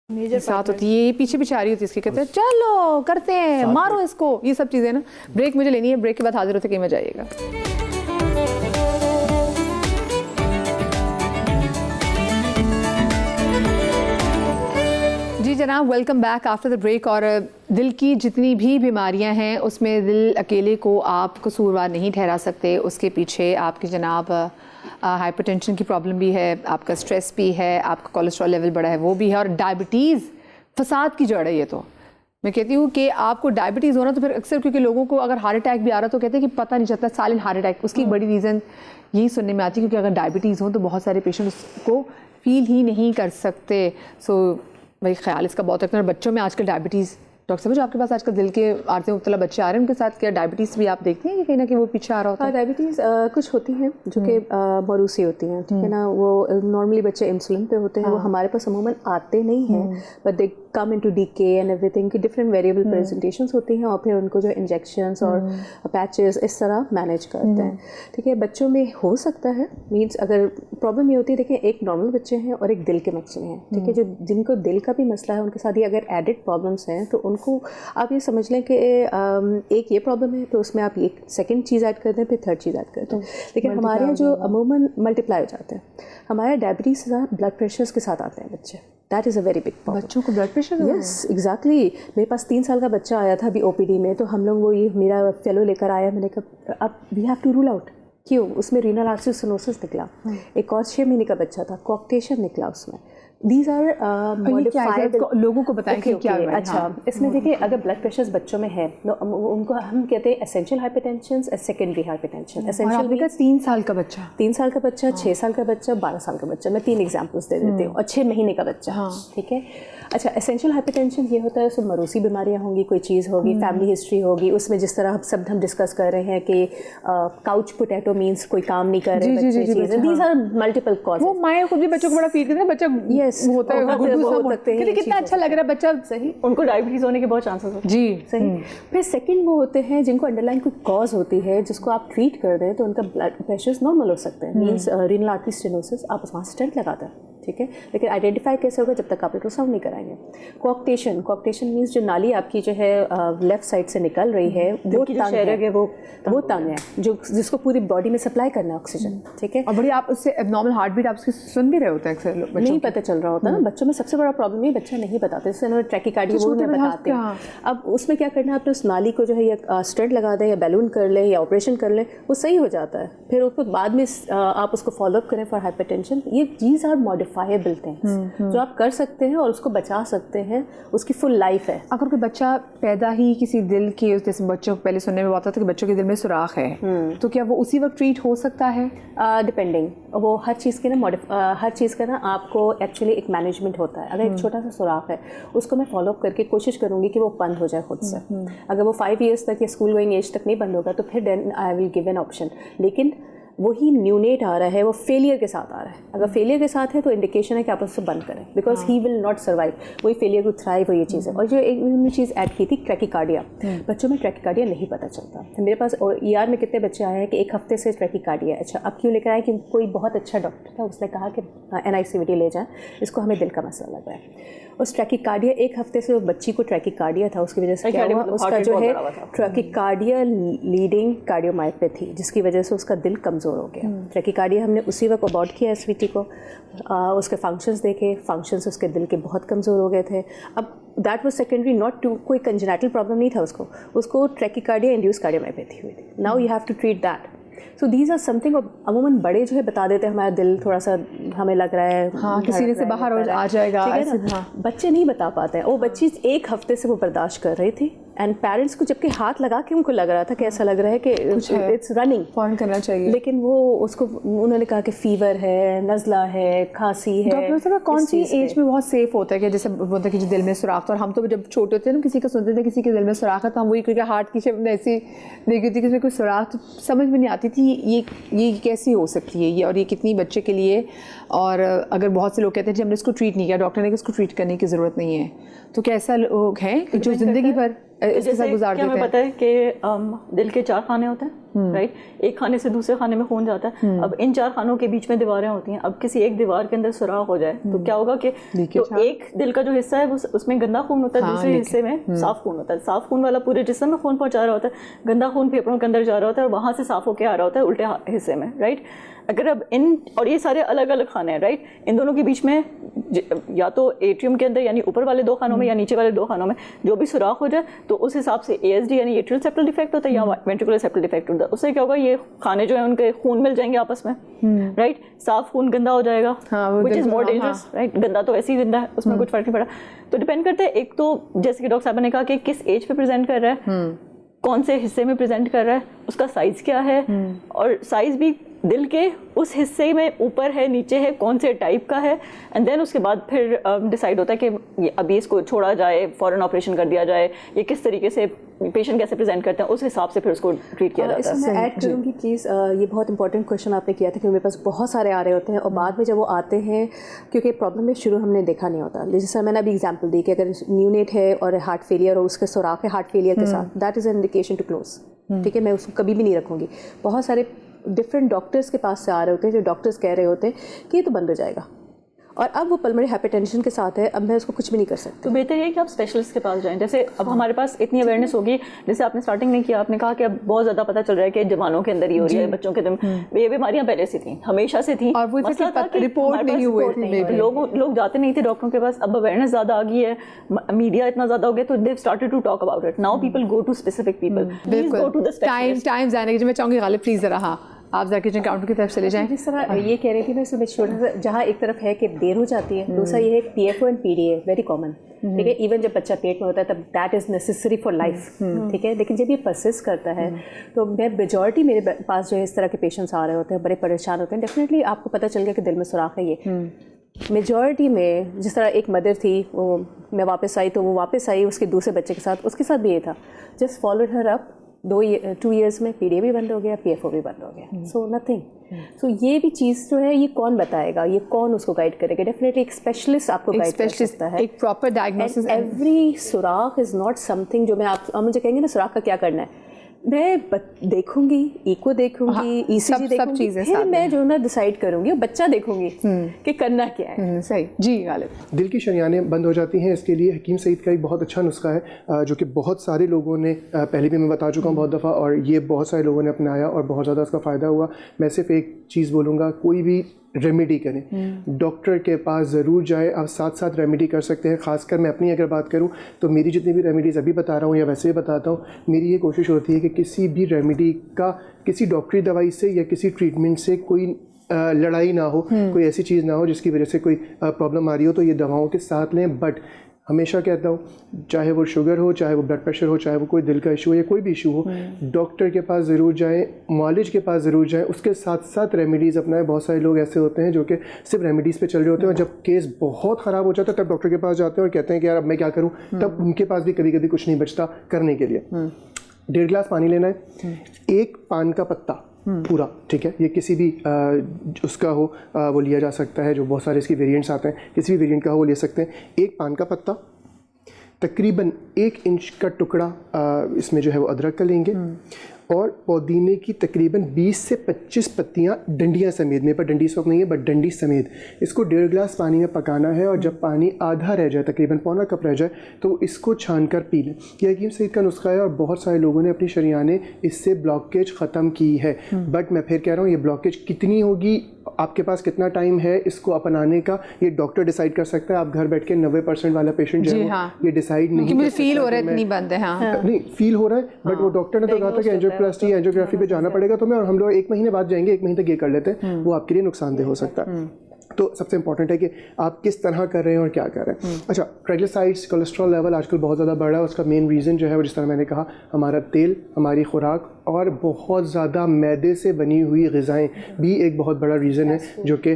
मेजर साथ होती है, ये पीछे पीछे आ रही होती है इसकी, कहते हैं चलो करते हैं, मारो इसको, ये सब चीज़ें ना। ब्रेक मुझे लेनी है, ब्रेक के बाद हाजिर होते कहीं में जाइएगा। जी जनाब, welcome back after the break. और दिल की जितनी भी बीमारियां हैं उसमें दिल अकेले को आप कसूरवार नहीं ठहरा सकते, उसके पीछे आपकी जनाब हाइपरटेंशन की प्रॉब्लम भी है, आपका स्ट्रेस भी है, आपका कोलेस्ट्रॉल लेवल बढ़ा है वो भी है, और डायबिटीज़ फसाद की जड़ है। ये तो मैं कहती हूँ कि आपको डायबिटीज़ होना तो फिर अक्सर, क्योंकि लोगों को अगर हार्ट अटैक भी आ रहा तो कहते हैं कि पता नहीं चलता साइलेंट हार्ट अटैक। उसकी एक बड़ी रीज़न यही सुनने में आती है, क्योंकि अगर डायबिटीज़ हो तो बहुत सारे पेशेंट उसको फील ही नहीं कर सकते। सो भाई ख्याल इसका बहुत रखना है। बच्चों में आजकल डायबिटीज़, डॉक्टर साहब जो आपके पास आजकल दिल के आरते मुब्तला बच्चे आ रहे हैं, उनके साथ क्या डायबिटीज़ भी आप देखते हैं कि कहीं ना कहीं वो पीछे आ रहा होता है? डायबिटीज़ कुछ होती हैं जो कि मरूसी होती हैं, ठीक है ना। वो नॉर्मली बच्चे इंसुलिन पे होते हैं, वो हमारे पास अमूमन आते नहीं हैं, but they come into DK and everything की डिफरेंट वेरिएबल प्रेजेंटेशंस होती हैं, और फिर उनको जो इंजेक्शंस और पैचेस इस तरह मैनेज करते हैं, ठीक है। बच्चों में हो सकता है, मीन्स अगर प्रॉब्लम ये होती है, देखिए एक नॉर्मल बच्चे हैं और एक दिल के मसले हैं, ठीक है। जो जिनको दिल का भी मसला है उनके साथ ये अगर एडिड प्रॉब्लम्स हैं तो उनको आप ये समझ लें कि एक ये प्रॉब्लम है तो उसमें आप एक सेकंड चीज़ ऐड करते हैं, फिर थर्ड चीज़ ऐड करते हैं। लेकिन हमारे यहाँ जो अमूमन मल्टीप्लाई हो जाते हैं, हमारे डायबिटीज़ के साथ ब्लड प्रेशर्स के साथ आते हैं बच्चे। That is a very big problem. बच्चों को ब्लड प्रेशर? Yes exactly. मेरे पास 3 साल का बच्चा आया था अभी ओपीडी में, तो हम लोग वो ये मेरा फेलो लेकर आया, मैंने कहा अब we have to rule out. क्यों? उसमें रीनल आर्टरी स्टेनोसिस निकला, एक और 6 महीने का बच्चा था, कॉक्टेशन निकला उसमें। These are modified। लोगों को बताएं कि क्या है। अच्छा, इसमें देखिए अगर ब्लड प्रेशर बच्चों में है तो उनको हम कहते हैं essential hypertension, secondary hypertension. Essential 3 साल का बच्चा, 3 साल का बच्चा, 6 साल का बच्चा, 12 साल का बच्चा, मैं 3 एग्जाम्पल्स दे देती हूँ, और 6 महीने का बच्चा, ठीक है। अच्छा, एसेंशियल हाइपरटेंशन ये होता है, उसमें मरूसी बीमारियाँ होंगी, कोई चीज़ होगी, फैमिली हिस्ट्री होगी, उसमें जिस तरह हम डिस्कस कर रहे हैं कि काउच पोटैटो मीन्स कोई काम नहीं कर रहे बच्चे, दीज आर मल्टीपल कॉजेज। वो माएँ खुद भी बच्चों को बड़ा फील करते हैं, बच्चा होता है कितना अच्छा लग रहा है बच्चा, सही, उनको डायबिटीज़ होने के बहुत चांसेस होते हैं। जी सही। फिर सेकंड वो होते हैं जिनको अंडरलाइन कोई कॉज होती है, जिसको आप ट्रीट कर दें तो उनका ब्लड प्रेशर्स नॉर्मल हो सकते हैं, मीन्स रीनल आर्टरी स्टेनोसिस, आप वहाँ स्टेंट लगाते हैं, ठीक है। लेकिन आइडेंटिफाई कैसे होगा जब तक आप अल्ट्रासाउंड नहीं कराएंगे। कॉक्टेशन मीन्स जो नाली आपकी जो है लेफ्ट साइड से निकल रही है वो तंग है, जो जिसको पूरी बॉडी में सप्लाई करना है ऑक्सीजन, ठीक है। और बड़ी आप उससे एबनॉर्मल हार्ट बीट आप उसकी सुन भी रहे होते हैं अक्सर लोग, नहीं पता चल रहा होता ना बच्चों में। सबसे बड़ा प्रॉब्लम ये बच्चा नहीं बताते, जैसे उन्होंने ट्रैकीकार्डिया वो में बताते हैं। अब उसमें क्या करना है, आपने उस नाली को जो है या स्टेंट लगा दें या बैलून कर ले या ऑपरेशन कर ले, वो सही हो जाता है। फिर उसको बाद में आप उसको फॉलोअप करें फॉर हाइपरटेंशन। ये चीज़ आर मॉडिफाइबल थिंग्स जो आप कर सकते हैं और उसको बचा सकते हैं, उसकी फुल लाइफ है। अगर कोई बच्चा पैदा ही किसी दिल के, जैसे बच्चों को पहले सुनने में आता था कि बच्चों के दिल में सुराख है, तो क्या वो उसी वक्त ट्रीट हो सकता है? डिपेंडिंग, वो हर चीज़ के ना हर चीज़ का ना आपको एक्चुअली एक मैनेजमेंट होता है। अगर एक छोटा सा सुराख है उसको मैं फॉलोअप करके कोशिश करूँगी कि वो बंद हो जाए खुद से। अगर वो 5 ईयर्स तक या स्कूल गोइंग एज तक नहीं बंद होगा तो फिर then I will give an option. लेकिन वही न्यूनेट आ रहा है, वो फेलियर के साथ आ रहा है। अगर फेलियर के साथ है तो इंडिकेशन है कि आप उसको बंद करें, because he will not survive. वही फेलियर टू थ्राइव, ये चीज़ है। और जो एक चीज़ ऐड की थी ट्रैकीकार्डिया, बच्चों में ट्रैकीकार्डिया नहीं पता चलता। मेरे पास ER में कितने बच्चे आए हैं कि 1 हफ्ते से ट्रैकीकार्डिया। अच्छा, अब क्यों लेकर आए कि कोई बहुत अच्छा डॉक्टर था, उसने कहा कि NICVT ले जाए, इसको हमें दिल का मसला लग रहा है। उस ट्रैकीकार्डिया 1 हफ्ते से बच्ची को ट्रैकीकार्डिया था, उसकी वजह से क्या हुआ, उसका जो है ट्रैकीकार्डिया लीडिंग कार्डियोमायोपैथी, जिसकी वजह से उसका दिल कमज़ोर हो गया। ट्रैकीकार्डिया हमने उसी वक्त अबॉर्ट किया SVT को, उसके फंक्शंस देखे, फंक्शंस उसके दिल के बहुत कमज़ोर हो गए थे। अब that was secondary, not to कोई कंजेनिटल प्रॉब्लम नहीं था उसको ट्रैकीकार्डिया इंड्यूस कार्डियोमायोपैथी हुई थी। Now you have to treat that. So these are something. अमूमन बड़े जो है बता देते हैं हमारा दिल थोड़ा सा हमें लग रहा है, हाँ, किसी से बाहर आ जाएगा, ठीक है ना। बच्चे नहीं बता पाते हैं। वो बच्ची 1 हफ्ते से वो बर्दाश्त कर रही थी, एंड पेरेंट्स को जबकि हाथ लगा के उनको लग रहा था कि ऐसा लग रहा है कि इट्स रनिंग, फौरन करना चाहिए, लेकिन वो उसको उन्होंने कहा कि फीवर है, नज़ला है, खांसी है। डॉक्टर साहब कौन सी एज में बहुत सेफ होता है कि जैसे बोलते हैं कि दिल में सुराख, और हम तो जब छोटे होते थे ना किसी का सुनते थे किसी के दिल में सुराख है तो हम वही क्योंकि हार्ट की शेप में ऐसी देखी थी कि उसमें कोई सुराख, तो समझ में नहीं आती थी ये कैसी हो सकती है ये, और ये कितनी बच्चे के लिए। और अगर बहुत से लोग कहते हैं कि हमने इसको ट्रीट नहीं किया, डॉक्टर ने कि इसको ट्रीट करने की ज़रूरत नहीं है, तो क्या ऐसा लोग हैं जो ज़िंदगी भर इसके साथ गुजार देते हैं? हमें पता है कि दिल के 4 खाने होते हैं, राइट? एक खाने से दूसरे खाने में खून जाता है। अब इन 4 खानों के बीच में दीवारें होती हैं। अब किसी एक दीवार के अंदर सुराख हो जाए तो क्या होगा कि तो एक दिल का जो हिस्सा है उसमें गंदा खून होता है, दूसरे हिस्से में साफ खून होता है। साफ खून वाला पूरे जिस्म में खून पहुंचा रहा होता है, गंदा खून फेफड़ों के अंदर जा रहा होता है और वहाँ से साफ होकर आ रहा होता है उल्टे हिस्से में, राइट? अगर अब और ये सारे अलग अलग खाने हैं, राइट? इन दोनों के बीच में या तो एट्रियम के अंदर यानी ऊपर वाले 2 खानों में या नीचे वाले 2 खानों में जो भी सुराख हो जाए तो उस हिसाब से ASD यानी एट्रियल सेप्टल डिफेक्ट होता है या वेंट्रिकुलर सेप्टल डिफेक्ट होता है। उससे क्या होगा, ये खाने जो है उनके खून मिल जाएंगे आपस में, राइट? साफ खून गंदा हो जाएगा, which is more dangerous, right? गंदा तो वैसे ही गंदा है, उसमें कुछ फर्क नहीं पड़ा। तो डिपेंड करता है, एक तो जैसे कि डॉक्टर साहब ने कहा कि किस एज पे प्रेजेंट कर रहा है, कौन से हिस्से में प्रेजेंट कर रहा है, उसका साइज क्या है, और साइज भी दिल के उस हिस्से में ऊपर है नीचे है कौन से टाइप का है, एंड देन उसके बाद फिर डिसाइड होता है कि अभी इसको छोड़ा जाए, फॉरेन ऑपरेशन कर दिया जाए, ये किस तरीके से पेशेंट कैसे प्रेजेंट करते हैं, उस हिसाब से फिर उसको ट्रीट किया जाता है। इसमें मैं ऐड करूँगी प्लीज़, ये बहुत इंपॉर्टेंट क्वेश्चन आपने किया था कि मेरे पास बहुत सारे आ रहे होते हैं और बाद में जब वो आते हैं, क्योंकि प्रॉब्लम में शुरू हमने देखा नहीं होता। जैसे मैंने अभी एग्जांपल दी कि अगर न्यूनेट है और हार्ट फेलियर और उसके सुराख है हार्ट फेलियर के साथ, that is an indication to close, ठीक है? मैं उसको कभी भी नहीं रखूँगी। बहुत सारे डिफरेंट डॉक्टर्स के पास से आ रहे होते हैं जो डॉक्टर्स कह रहे होते हैं कि ये तो बंद हो जाएगा, और अब वो पल्मोनरी हाइपरटेंशन के साथ है, अब मैं उसको कुछ भी नहीं कर सकती। तो बेहतर है कि आप स्पेशलिस्ट के पास जाएं। जैसे अब हमारे पास इतनी अवेयरनेस होगी, जैसे आपने स्टार्टिंग में किया, आपने कहा कि अब बहुत ज़्यादा पता चल रहा है कि जवानों के अंदर ही हो रही है, बच्चों के अंदर ये बीमारियां पहले से थी, हमेशा से थी, और वो रिपोर्ट नहीं हुए, लोग जाते नहीं थे डॉक्टरों के पास। अब अवेयरनेस ज़्यादा आ गई है, मीडिया इतना ज़्यादा हो गया, तो they started to talk about it. Now people go to specific people, please go to the specialist. Time जाने के, मैं चाहूँगी गालिब प्लीज़ ज़रा, हाँ आप जरा किचन काउंटर की तरफ चले जाएं। जिस तरह ये कह रही थी मैं सुबह छोटा सा, जहाँ एक तरफ है कि देर हो जाती है, दूसरा ये है PFO and PDA very common, ठीक है? इवन जब बच्चा पेट में होता है तब that is necessary for life, ठीक है? लेकिन जब ये परसिस्ट करता है तो मैं मेजॉरिटी मेरे पास जो है इस तरह के पेशेंट्स आ रहे होते हैं, बड़े परेशान होते हैं। डेफिनेटली आपको पता चल गया कि दिल में सुराख है। ये मेजॉरिटी में, जिस तरह एक मदर थी, वो मैं वापस आई तो वो वापस आई उसके दूसरे बच्चे के साथ, उसके साथ भी ये था, just followed her up, 2 years में PDA भी बंद हो गया, PFO भी बंद हो गया, सो नथिंग। सो ये भी चीज़ जो है ये कौन बताएगा, ये कौन उसको गाइड करेगा? डेफिनेटली एक स्पेशलिस्ट आपको गाइड कर सकता है, एक प्रॉपर डायग्नोसिस। एवरी सुराख इज़ नॉट समथिंग जो आप मुझे कहेंगे ना सुराख का क्या करना है, मैं देखूंगी, इको देखूंगी, ECG देखूंगी, फिर मैं जो ना डिसाइड करूंगी, बच्चा देखूंगी कि करना क्या है। सही जी गालिब। दिल की शरियानें बंद हो जाती हैं, इसके लिए हकीम सईद का एक बहुत अच्छा नुस्खा है जो कि बहुत सारे लोगों ने पहले भी मैं बता चुका हूँ बहुत दफ़ा, और ये बहुत सारे लोगों ने अपनाया और बहुत ज़्यादा उसका फ़ायदा हुआ। मैं सिर्फ एक चीज़ बोलूँगा, कोई भी रेमेडी करें डॉक्टर के पास ज़रूर जाए। आप साथ साथ रेमेडी कर सकते हैं। ख़ासकर मैं अपनी अगर बात करूं तो मेरी जितनी भी रेमेडीज़ अभी बता रहा हूं या वैसे भी बताता हूं, मेरी ये कोशिश होती है कि किसी भी रेमेडी का किसी डॉक्टरी दवाई से या किसी ट्रीटमेंट से कोई लड़ाई ना हो, कोई ऐसी चीज़ ना हो जिसकी वजह से कोई प्रॉब्लम आ रही हो, तो ये दवाओं के साथ लें। बट हमेशा कहता हूँ, चाहे वो शुगर हो, चाहे वो ब्लड प्रेशर हो, चाहे वो कोई दिल का इशू हो या कोई भी इशू हो, डॉक्टर के पास ज़रूर जाएं, मुआलिज के पास ज़रूर जाएं, उसके साथ साथ रेमेडीज़ अपनाएं। बहुत सारे लोग ऐसे होते हैं जो कि सिर्फ रेमेडीज़ पे चल रहे होते हैं और जब केस बहुत ख़राब हो जाता है तब डॉक्टर के पास जाते हैं और कहते हैं कि यार अब मैं क्या करूँ, तब उनके पास भी कभी कभी कुछ नहीं बचता करने के लिए। 1.5 गिलास पानी लेना है, 1 पान का पत्ता पूरा, ठीक है? ये किसी भी उसका हो वो लिया जा सकता है, जो बहुत सारे इसके वेरिएंट्स आते हैं, किसी भी वेरिएंट का हो वो ले सकते हैं। 1 पान का पत्ता, तकरीबन 1 इंच का टुकड़ा इसमें जो है वो अदरक का लेंगे, और पुदीने की तकरीबन 20 से 25 पत्तियां डंडियां समेत, मेरे पास डंडी इस वक्त नहीं है बट डंडी समेत, इसको 1.5 गिलास पानी में पकाना है। और जब पानी आधा रह जाए, तकरीबन पौना कप रह जाए, तो इसको छान कर पी लें। यह हकीम सईद का नुस्खा है और बहुत सारे लोगों ने अपनी शरियाने इससे ब्लॉकेज ख़त्म की है। बट मैं फिर कह रहा हूँ, ये ब्लॉकेज कितनी होगी, आपके पास कितना टाइम है इसको अपनाने का, ये डॉक्टर डिसाइड कर सकता है। आप घर बैठ के 90% वाला पेशेंट जो है ये डिसाइड नहीं कर सकता। मुझे फील हो रहा है इतनी बंद है, हाँ नहीं फील हो रहा है, बट वो डॉक्टर ने तो कहा था कि एंजियोप्लास्टी या एंजियोग्राफी पे जाना पड़ेगा, तो मैं और हम लोग 1 महीने बाद जाएंगे, 1 महीने तक ये कर लेते हैं, वो आपके लिए नुकसानदेह हो सकता है। तो सबसे इंपॉर्टेंट है कि आप किस तरह कर रहे हैं और क्या कर रहे हैं। अच्छा, ट्राइग्लिसराइड्स, कोलेस्ट्रॉल लेवल आजकल बहुत ज़्यादा बढ़ा है। उसका मेन रीज़न जो है वो जिस तरह मैंने कहा, हमारा तेल, हमारी खुराक और बहुत ज़्यादा मैदे से बनी हुई ग़िज़ाएँ भी एक बहुत बड़ा रीज़न है जो कि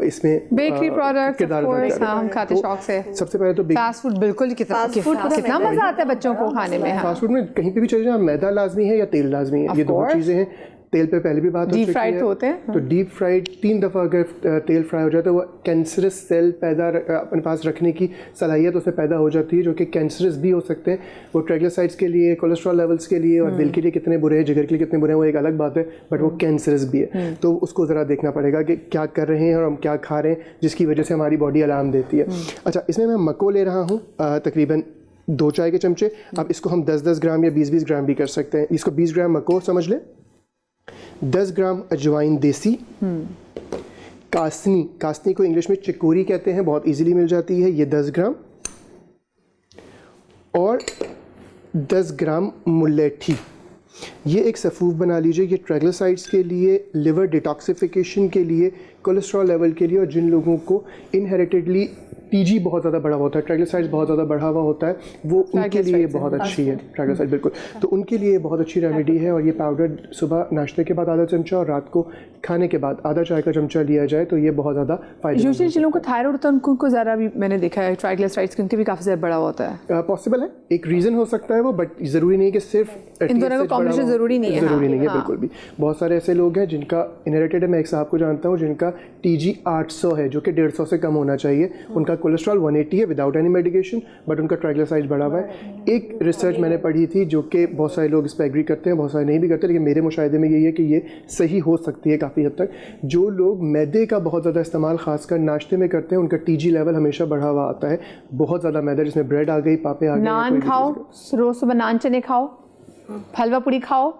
इसमें बेकरी प्रोडक्ट्स किरदार अदा करते हैं। हम खाते शौक से। सबसे पहले तो फास्ट फूड बिल्कुल कितना मज़ा आता है बच्चों को खाने में। हाँ। फास्ट फूड में कहीं पे भी चले जाए, मैदा लाजमी है या तेल लाजमी है, ये दो चीज़ें हैं। तेल पे पहले भी बात हो चुकी है। डीप फ्राइड होते हैं, तो डीप फ्राइड 3 दफ़ा अगर तेल फ्राई हो जाता है, वो कैंसरस सेल पैदा अपने पास रखने की सलाहियत उसमें पैदा हो जाती है, जो कि कैंसरस भी हो सकते हैं। वो ट्राइग्लिसराइड्स के लिए, कोलेस्ट्रॉल लेवल्स के लिए और दिल के लिए कितने बुरे हैं, जिगर के लिए कितने बुरे हैं, वो एक अलग बात है, बट वो कैंसरस भी है। तो उसको ज़रा देखना पड़ेगा कि क्या कर रहे हैं और हम क्या खा रहे हैं जिसकी वजह से हमारी बॉडी अलार्म देती है। अच्छा, इसमें मैं मको ले रहा हूँ तकरीबन 2 चाय के चमचे। अब इसको हम 10-10 ग्राम या 20-20 ग्राम भी कर सकते हैं। इसको 20 ग्राम मको समझ लें, 10 ग्राम अजवाइन देसी, कासनी, कासनी को इंग्लिश में चिकोरी कहते हैं, बहुत इजीली मिल जाती है, ये 10 ग्राम, और 10 ग्राम मुलेठी। ये एक सफ़ूफ बना लीजिए। ये ट्राइग्लिसराइड्स के लिए, लिवर डिटॉक्सिफिकेशन के लिए, कोलेस्ट्रॉल लेवल के लिए, और जिन लोगों को इनहेरिटेडली टीजी बहुत ज़्यादा बढ़ा होता है, ट्राइग्लिसराइड्स बहुत ज़्यादा बढ़ा हुआ होता है, वो उनके लिए बहुत अच्छी है। ट्राइग्लिसराइड बिल्कुल, तो उनके लिए बहुत अच्छी रेमेडी है। और ये पाउडर सुबह नाश्ते के बाद आधा चमचा और रात को खाने के बाद आधा चाय का चमचा लिया जाए तो ये बहुत ज़्यादा फायदा। यूजुअली जिन लोगों को थायराइड होता है उनको ज़्यादा भी मैंने देखा है ट्राइग्लिसराइड्स उनके भी काफ़ी ज़्यादा बड़ा होता है। पॉसिबल है, एक रीज़न हो सकता है वो, बट ज़रूरी नहीं कि सिर्फ इन दोनों का कॉम्बिनेशन ज़रूरी नहीं है। ज़रूरी नहीं है बिल्कुल भी। बहुत सारे ऐसे लोग हैं जिनका इनहेरिटेड है। मैं एक साहब को जानता हूँ जिनका टीजी 800 है, जो कि 150 से कम होना चाहिए। उनका कोलेस्ट्रॉल 180 है विदाउट एनी मेडिकेशन, बट उनका ट्राइग्लिसराइड्स बढ़ा हुआ है। एक रिसर्च मैंने पढ़ी थी जो कि बहुत सारे लोग इस पर एग्री करते हैं, बहुत सारे नहीं भी करते, लेकिन मेरे मुशाहिदे में यही है कि ये सही हो सकती है काफ़ी हद तक। जो लोग मैदे का बहुत ज़्यादा इस्तेमाल खासकर नाश्ते में करते हैं, उनका टीजी लेवल हमेशा बढ़ा हुआ आता है। बहुत ज़्यादा मैदा जिसमें ब्रेड आ गई, पापे आ गए, नान खाओ, रोज़ सुबह नान चने खाओ, हलवा पूड़ी खाओ,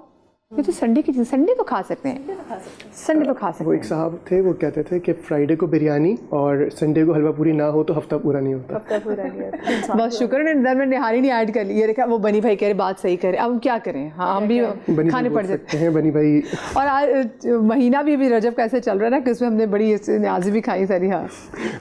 ये तो संडे की चीज़, संडे तो खा सकते हैं, संडे तो खा सकते हैं। वो एक साहब थे, वो कहते थे कि फ्राइडे को बिरयानी और संडे को हलवा पूरी ना हो तो हफ्ता पूरा नहीं होता। बहुत शुक्र है इधर में निहारी नहीं ऐड कर ली। ये देखा वो बनी भाई कह रहे बात सही करे, अब क्या करें। हाँ, हम भी खाने पड़ जाते हैं बनी भाई। और आज महीना भी अभी रजब कैसे चल रहा है ना, कि उसमें हमने बड़ी न्याज़ी भी खाई सारी। हाँ,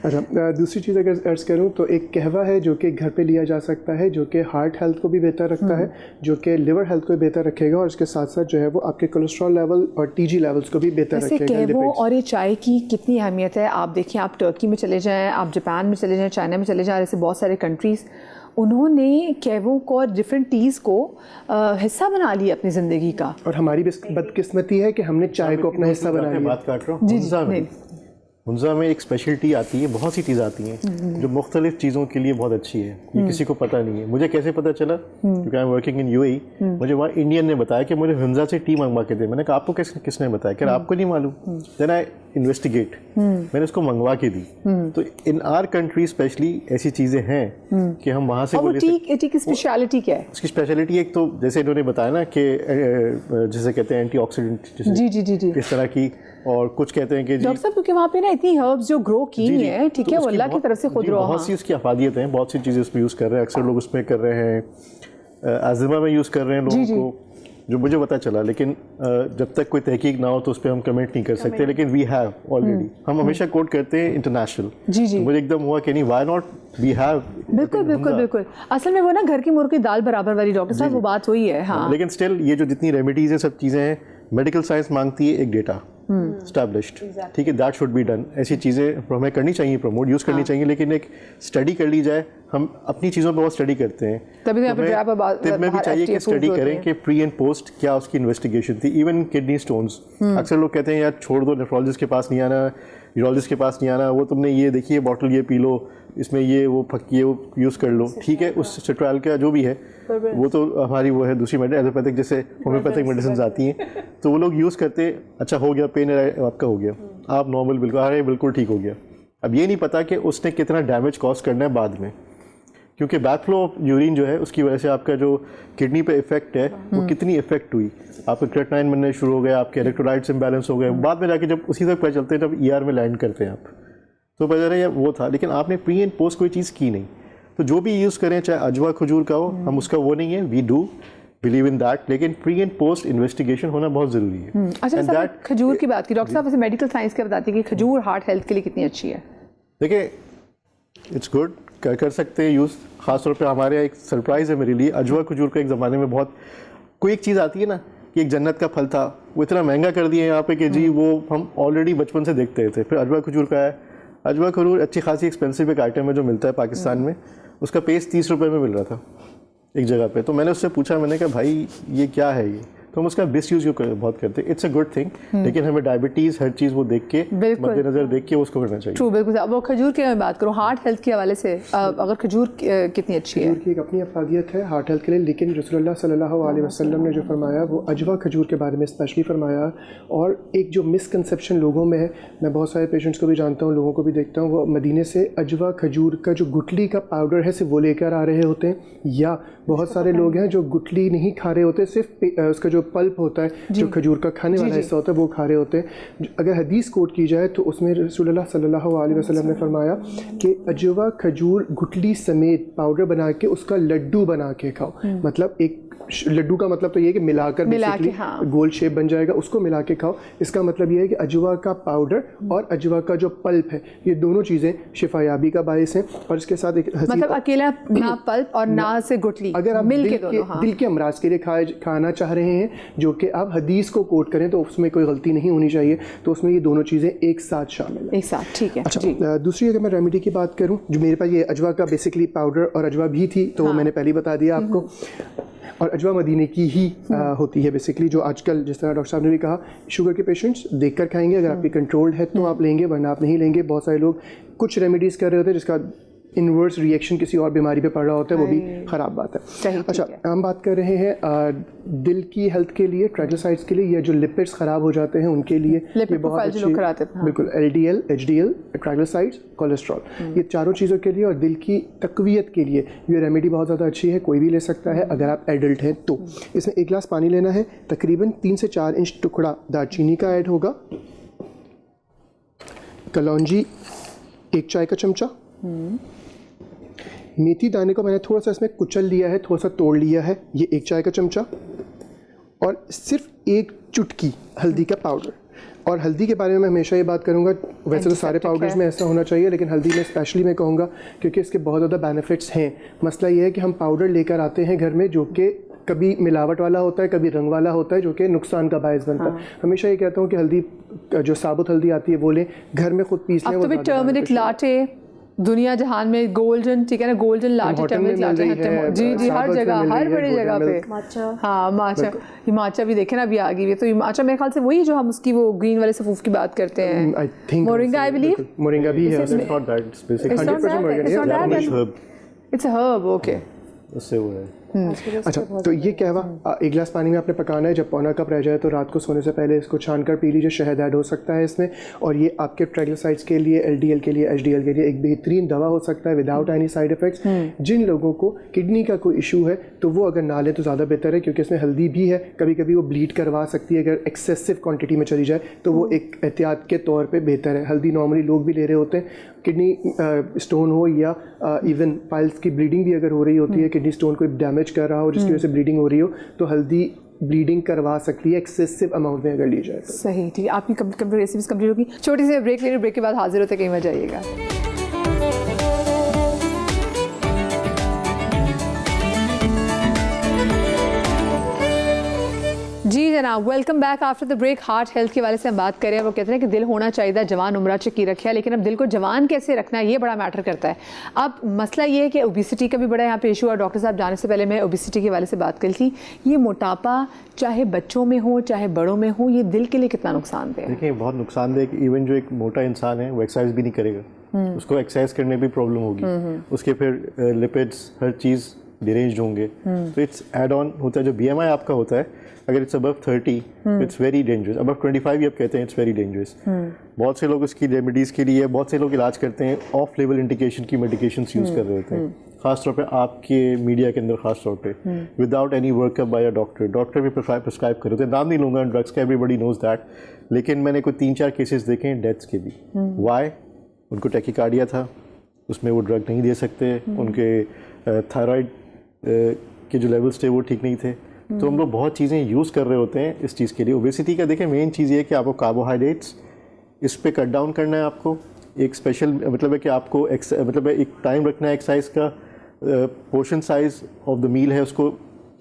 अच्छा, दूसरी चीज़ अगर अर्ज़ करूँ तो एक कहवा है जो कि घर पे लिया जा सकता है, जो कि हार्ट हेल्थ को भी बेहतर रखता है, जो कि लिवर हेल्थ को भी बेहतर रखेगा, और इसके साथ साथ जो है वो आपके कोलेस्ट्रॉल लेवल और टीजी लेवल्स को भी बेहतर रखेगा। कहवों और ये चाय की कितनी अहमियत है। आप देखिए, आप टर्की में चले जाएं, आप जापान में चले जाएं, चाइना में चले जाएं, ऐसे बहुत सारे कंट्रीज़, उन्होंने कहवों को और डिफरेंट टीज़ को हिस्सा बना लिया अपनी ज़िंदगी का। और हमारी बदकिस्मती है कि हमने चाय को अपना हिस्सा बना लिया। बात काट रहा हूँ, हुंजा में एक स्पेशलिटी आती है, बहुत सी चीज़ आती हैं जो मुख्तलिफ चीज़ों के लिए बहुत अच्छी है। ये किसी को पता नहीं है। मुझे कैसे पता चला, क्योंकि I am working in UAE, मुझे वहाँ इंडियन ने बताया कि मुझे हुंजा से टी मंगवा के दे। मैंने कहा आपको किसने बताया? क्या आपको नहीं मालूम? देन आई इन्वेस्टिगेट, मैंने उसको मंगवा के दी। तो इन आर कंट्री स्पेशली ऐसी चीज़ें हैं कि हम वहाँ से वो टी की स्पेशलिटी क्या है? उसकी स्पेशलिटी एक तो जैसे इन्होंने बताया ना कि जैसे कहते हैं एंटीऑक्सीडेंट, जी इस तरह की, और कुछ कहते हैं कि डॉक्टर साहब क्योंकि वहाँ पे ना इतनी हर्ब्स जो ग्रो की है, ठीक है, वो अल्लाह की तरफ से खुद रो। बहुत सी उसकी अफादियत हैं, बहुत सी चीज़ें उसमें यूज़ कर रहे हैं। अक्सर लोग उसमें कर रहे हैं, अज़मा में यूज़ कर रहे हैं लोगों को, जो मुझे पता चला। लेकिन जब तक कोई तहकीक ना हो तो उस पर हम कमेंट नहीं कर सकते। लेकिन वी हैव ऑलरेडी, हम हमेशा कोट करते हैं इंटरनेशनल। तो मुझे एकदम हुआ कि नहीं, वाई नॉट, वी हैव। बिल्कुल बिल्कुल बिल्कुल। असल में वो ना घर की मुर्गी दाल बराबर वाली डॉक्टर साहब वो बात हुई है। हाँ, लेकिन स्टिल ये जो जितनी रेमेडीज़ हैं, सब चीज़ें हैं, मेडिकल साइंस मांगती है एक डेटा स्टैब्लिश्ड, ठीक है, दैट शुड बी डन। ऐसी चीज़ें हमें करनी चाहिए, प्रमोट यूज़ करनी चाहिए, लेकिन एक स्टडी कर ली जाए। हम अपनी चीज़ों पर बहुत स्टडी करते हैं, तभी में भी चाहिए कि स्टडी करें कि प्री एंड पोस्ट क्या उसकी इन्वेस्टिगेशन थी। इवन किडनी स्टोन्स, अक्सर लोग कहते हैं यार छोड़ दो, नेफ्रोलॉजिस्ट के पास नहीं आना, यूरोलॉजिस्ट के पास नहीं आना, वो तुमने ये देखी है बॉटल, ये पी लो, इसमें ये वो ये वो यूज़ कर लो, ठीक है, उस ट्रायल का जो भी है वो तो हमारी वो है दूसरी एलोपैथिक, जैसे होम्योपैथिक मेडिसिन आती हैं, तो वो लोग यूज़ करते, अच्छा हो गया, पेन आपका हो गया, आप नॉर्मल बिल्कुल, अरे बिल्कुल ठीक हो गया। अब ये नहीं पता कि उसने कितना डैमेज कॉज करना है बाद में, क्योंकि बैक फ्लो ऑफ यूरिन जो है उसकी वजह से आपका जो किडनी पे इफेक्ट है वो कितनी इफेक्ट हुई, आपका क्रेटिनाइन बनने शुरू हो गया, आपके इलेक्ट्रोलाइट्स इम्बैलेंस हो गए, बाद में जाके जब उसी तक पता चलते हैं जब ईआर में लैंड करते हैं आप, तो पता चला वो था। लेकिन आपने प्री एंड पोस्ट कोई चीज़ की नहीं। तो जो भी यूज़ करें, चाहे अजवा खजूर का हो, हम उसका वो नहीं है, we do, believe in that, लेकिन प्री एंड पोस्ट इन्वेस्टिगेशन होना बहुत ज़रूरी है। अच्छा And सर, that- खजूर की बात की, डॉक्टर साहब वैसे मेडिकल साइंस क्या बताती है कि खजूर हार्ट हेल्थ के लिए कितनी अच्छी है? देखिए, इट्स गुड, कर सकते हैं यूज़। ख़ासतौर पे हमारे यहाँ एक सरप्राइज़ है मेरे लिए, अजवा खजूर का एक ज़माने में बहुत, कोई एक चीज़ आती है ना कि एक जन्नत का फल था, वो इतना महंगा कर दिया यहाँ पे कि जी वो हम ऑलरेडी बचपन से देखते थे। फिर अजवा खजूर का है, अजवा खजूर अच्छी खासी एक्सपेंसिव एक आइटम है जो मिलता है पाकिस्तान में, उसका पेस्ट 30 रुपये में मिल रहा था एक जगह पे। तो मैंने उससे पूछा, मैंने कहा भाई ये क्या है ये, तो हम उसका मिसयूज़ बहुत करते हैं। इट्स अ गुड थिंग, लेकिन हमें डायबिटीज़ हर चीज़ वो देख के, मद्देनजर देख के उसको करना चाहिए। ट्रू, बिल्कुल। अब वो खजूर की मैं बात करूँ हार्ट हेल्थ के हवाले से, अगर खजूर कितनी अच्छी है? खजूर की एक अपनी अफादियत है हार्ट हेल्थ के लिए, लेकिन रसूलुल्लाह सल्लल्लाहु अलैहि वसल्लम ने जो फरमाया वो अजवा खजूर के बारे में स्पेशली फरमाया। और एक जो मिसकंसेप्शन लोगों में है, मैं बहुत सारे पेशेंट्स को भी जानता हूँ, लोगों को भी देखता हूँ, वो मदीने से अजवा खजूर का जो गुठली का पाउडर है सिर्फ वो लेकर आ रहे होते हैं, या बहुत सारे लोग हैं जो गुठली नहीं खा रहे होते, सिर्फ उसका जो पल्प होता है, जो खजूर का खाने वाला हिस्सा होता है वो खा रहे होते हैं। अगर हदीस कोट की जाए तो उसमें रसूलुल्लाह सल्लल्लाहु अलैहि वसल्लम ने फरमाया कि अजवा खजूर गुठली समेत पाउडर बना के उसका लड्डू बना के खाओ। मतलब एक लड्डू का मतलब तो ये है कि मिलाकर बेसिकली गोल शेप बन जाएगा, उसको मिला के खाओ। इसका मतलब ये है कि अजवा का पाउडर और अजवा का जो पल्प है, ये दोनों चीज़ें शिफायाबी का बायस हैं। और इसके साथ एक मतलब अकेला ना पल्प और ना से गुठली, अगर आप मिल दिल के के, दोनों, हाँ। दिल के अमराज के लिए खाना चाह रहे हैं, जो कि आप हदीस को कोट करें तो उसमें कोई गलती नहीं होनी चाहिए, तो उसमें ये दोनों चीज़ें एक साथ शामिल हैं। एक साथ, ठीक है। अच्छा, दूसरी अगर मैं रेमेडी की बात करूं, जो मेरे पास ये अजवा का बेसिकली पाउडर और अजवा भी थी, तो वो मैंने पहले ही बता दिया आपको। और अजवा मदीने की ही होती है बेसिकली, जो आजकल जिस तरह डॉक्टर साहब ने भी कहा, शुगर के पेशेंट्स देखकर खाएंगे, अगर आपकी कंट्रोल्ड है तो आप लेंगे, वरना आप नहीं लेंगे। बहुत सारे लोग कुछ रेमेडीज़ कर रहे होते हैं जिसका इन्वर्स रिएक्शन किसी और बीमारी पे पड़ रहा होता है, वो भी ख़राब बात है। अच्छा, हम बात कर रहे हैं दिल की हेल्थ के लिए, ट्राइग्लिसराइड्स के लिए, या जो लिपिड्स ख़राब हो जाते हैं उनके लिए ये बहुत अच्छी, बिल्कुल LDL, HDL, ट्राइग्लिसराइड्स, कोलेस्ट्रॉल, ये चारों चीज़ों के लिए और दिल की तकवीयत के लिए ये रेमेडी बहुत ज़्यादा अच्छी है। कोई भी ले सकता है अगर आप एडल्ट हैं तो। इसमें 1 गिलास पानी लेना है, तकरीबन 3 से 4 इंच टुकड़ा दालचीनी का ऐड होगा, कलौंजी 1 चाय का चमचा, मेथी दाने को मैंने थोड़ा सा इसमें कुचल लिया है, थोड़ा सा तोड़ लिया है, ये 1 चाय का चमचा, और सिर्फ 1 चुटकी हल्दी का पाउडर। और हल्दी के बारे में मैं हमेशा ये बात करूँगा, वैसे तो सारे पाउडर्स में ऐसा होना चाहिए, लेकिन हल्दी में स्पेशली मैं कहूँगा क्योंकि इसके बहुत ज़्यादा बेनिफिट्स हैं। मसला ये है कि हम पाउडर लेकर आते हैं घर में जो कि कभी मिलावट वाला होता है, कभी रंग वाला होता है, जो कि नुकसान का बायस बनता है। हमेशा ये कहता हूँ कि हल्दी, जो साबुत हल्दी आती है वो लें, घर में खुद पीस लें। अब तो भी टर्मरिक लाटे दुनिया जहां में गोल्डन, ठीक है ना, गोल्डन लाटे, टर्मरिक लाटे हैं, जी जी, हर जगह, हर बड़ी जगह पे माचा, हाँ माचा, ये माचा भी देखे ना अभी आ गई है। तो ये माचा मेरे ख्याल से वही जो हम उसकी वो ग्रीन वाले सफ़ूफ की बात करते हैं, I think moringa, I believe moringa भी है, इट्स अ हर्ब, ओके, उससे वो है। अच्छा, तो ये कहवा 1 गिलास पानी में आपने पकाना है। जब पौना कप रह जाए तो रात को सोने से पहले इसको छान कर पी लीजिए, शहद ऐड हो सकता है इसमें। और ये आपके ट्राइग्लिसराइड्स के लिए, LDL के लिए, HDL के लिए एक बेहतरीन दवा हो सकता है विदाउट एनी साइड इफ़ेक्ट्स। जिन लोगों को किडनी का कोई इशू है तो वो अगर ना लें तो ज़्यादा बेहतर है, क्योंकि इसमें हल्दी भी है, कभी कभी वो ब्लीड करवा सकती है अगर एक्सेसिव क्वान्टिटी में चली जाए, तो वो एक एहतियात के तौर पर बेहतर है। हल्दी नॉर्मली लोग भी ले रहे होते हैं, किडनी स्टोन हो या इवन पाइल्स की ब्लीडिंग भी अगर हो रही होती है, किडनी स्टोन कोई डैमेज कर रहा हो जिसकी वजह से ब्लीडिंग हो रही हो, तो हल्दी ब्लीडिंग करवा सकती है एक्सेसिव अमाउंट में अगर ली जाए तो। सही, ठीक है। आपकी रेसिपीज कंप्लीट होगी। छोटी सी ब्रेक ले रही, ब्रेक के बाद हाजिर होते, कहीं मत जाइएगा। जी जनाब, welcome back after the break. Heart health के वाले से हम बात करें, वो कहते हैं कि दिल होना चाहिए जवान उम्र चकी रखे, लेकिन अब दिल को जवान कैसे रखना है ये बड़ा मैटर करता है। अब मसला ये है कि ओबिसिटी का भी बड़ा यहाँ पे इशू, और डॉक्टर साहब जाने से पहले मैं ओबिसिटी के वाले से बात करी थी। ये मोटापा चाहे बच्चों में हो चाहे बड़ों में हो, ये दिल के लिए कितना नुकसानदेह है? देखिए, बहुत नुकसानदेह। इवन जो एक मोटा इंसान है वो एक्सरसाइज भी नहीं करेगा, उसको एक्सरसाइज करने में भी प्रॉब्लम होगी, उसके फिर लिपिड्स हर चीज़ डिरेंज होंगे, तो इट्स एड ऑन होता है। जो BMI आपका होता है, अगर it's above 30 it's very dangerous, above 25 अब कहते हैं इट्स वेरी डेंजरस। बहुत से लोग इसकी रेमेडीज़ के लिए, बहुत से लोग इलाज करते हैं, ऑफ लेवल इंडिकेशन की मेडिकेशंस यूज़ कर रहे होते हैं, खासतौर पे आपके मीडिया के अंदर, खासतौर पे without any workup by a doctor. Doctor भी प्रिस्क्राइब कर रहे थे, नाम नहीं लूँगा ड्रग्स का, एवरीबॉडी नोज दैट, लेकिन मैंने कोई 3-4 केसेस देखे हैं डेथ्स के भी। वाई? उनको टैकीकार्डिया था, उसमें वो ड्रग नहीं दे सकते, उनके थायराइड के जो लेवल्स थे वो ठीक नहीं थे, तो हम लोग बहुत चीज़ें यूज़ कर रहे होते हैं इस चीज़ के लिए। ओबेसिटी का देखें मेन चीज़ ये है कि आपको कार्बोहाइड्रेट्स इस पे कट डाउन करना है, आपको एक स्पेशल मतलब है कि आपको मतलब है एक टाइम रखना है एक्सरसाइज का, portion size of the meal है उसको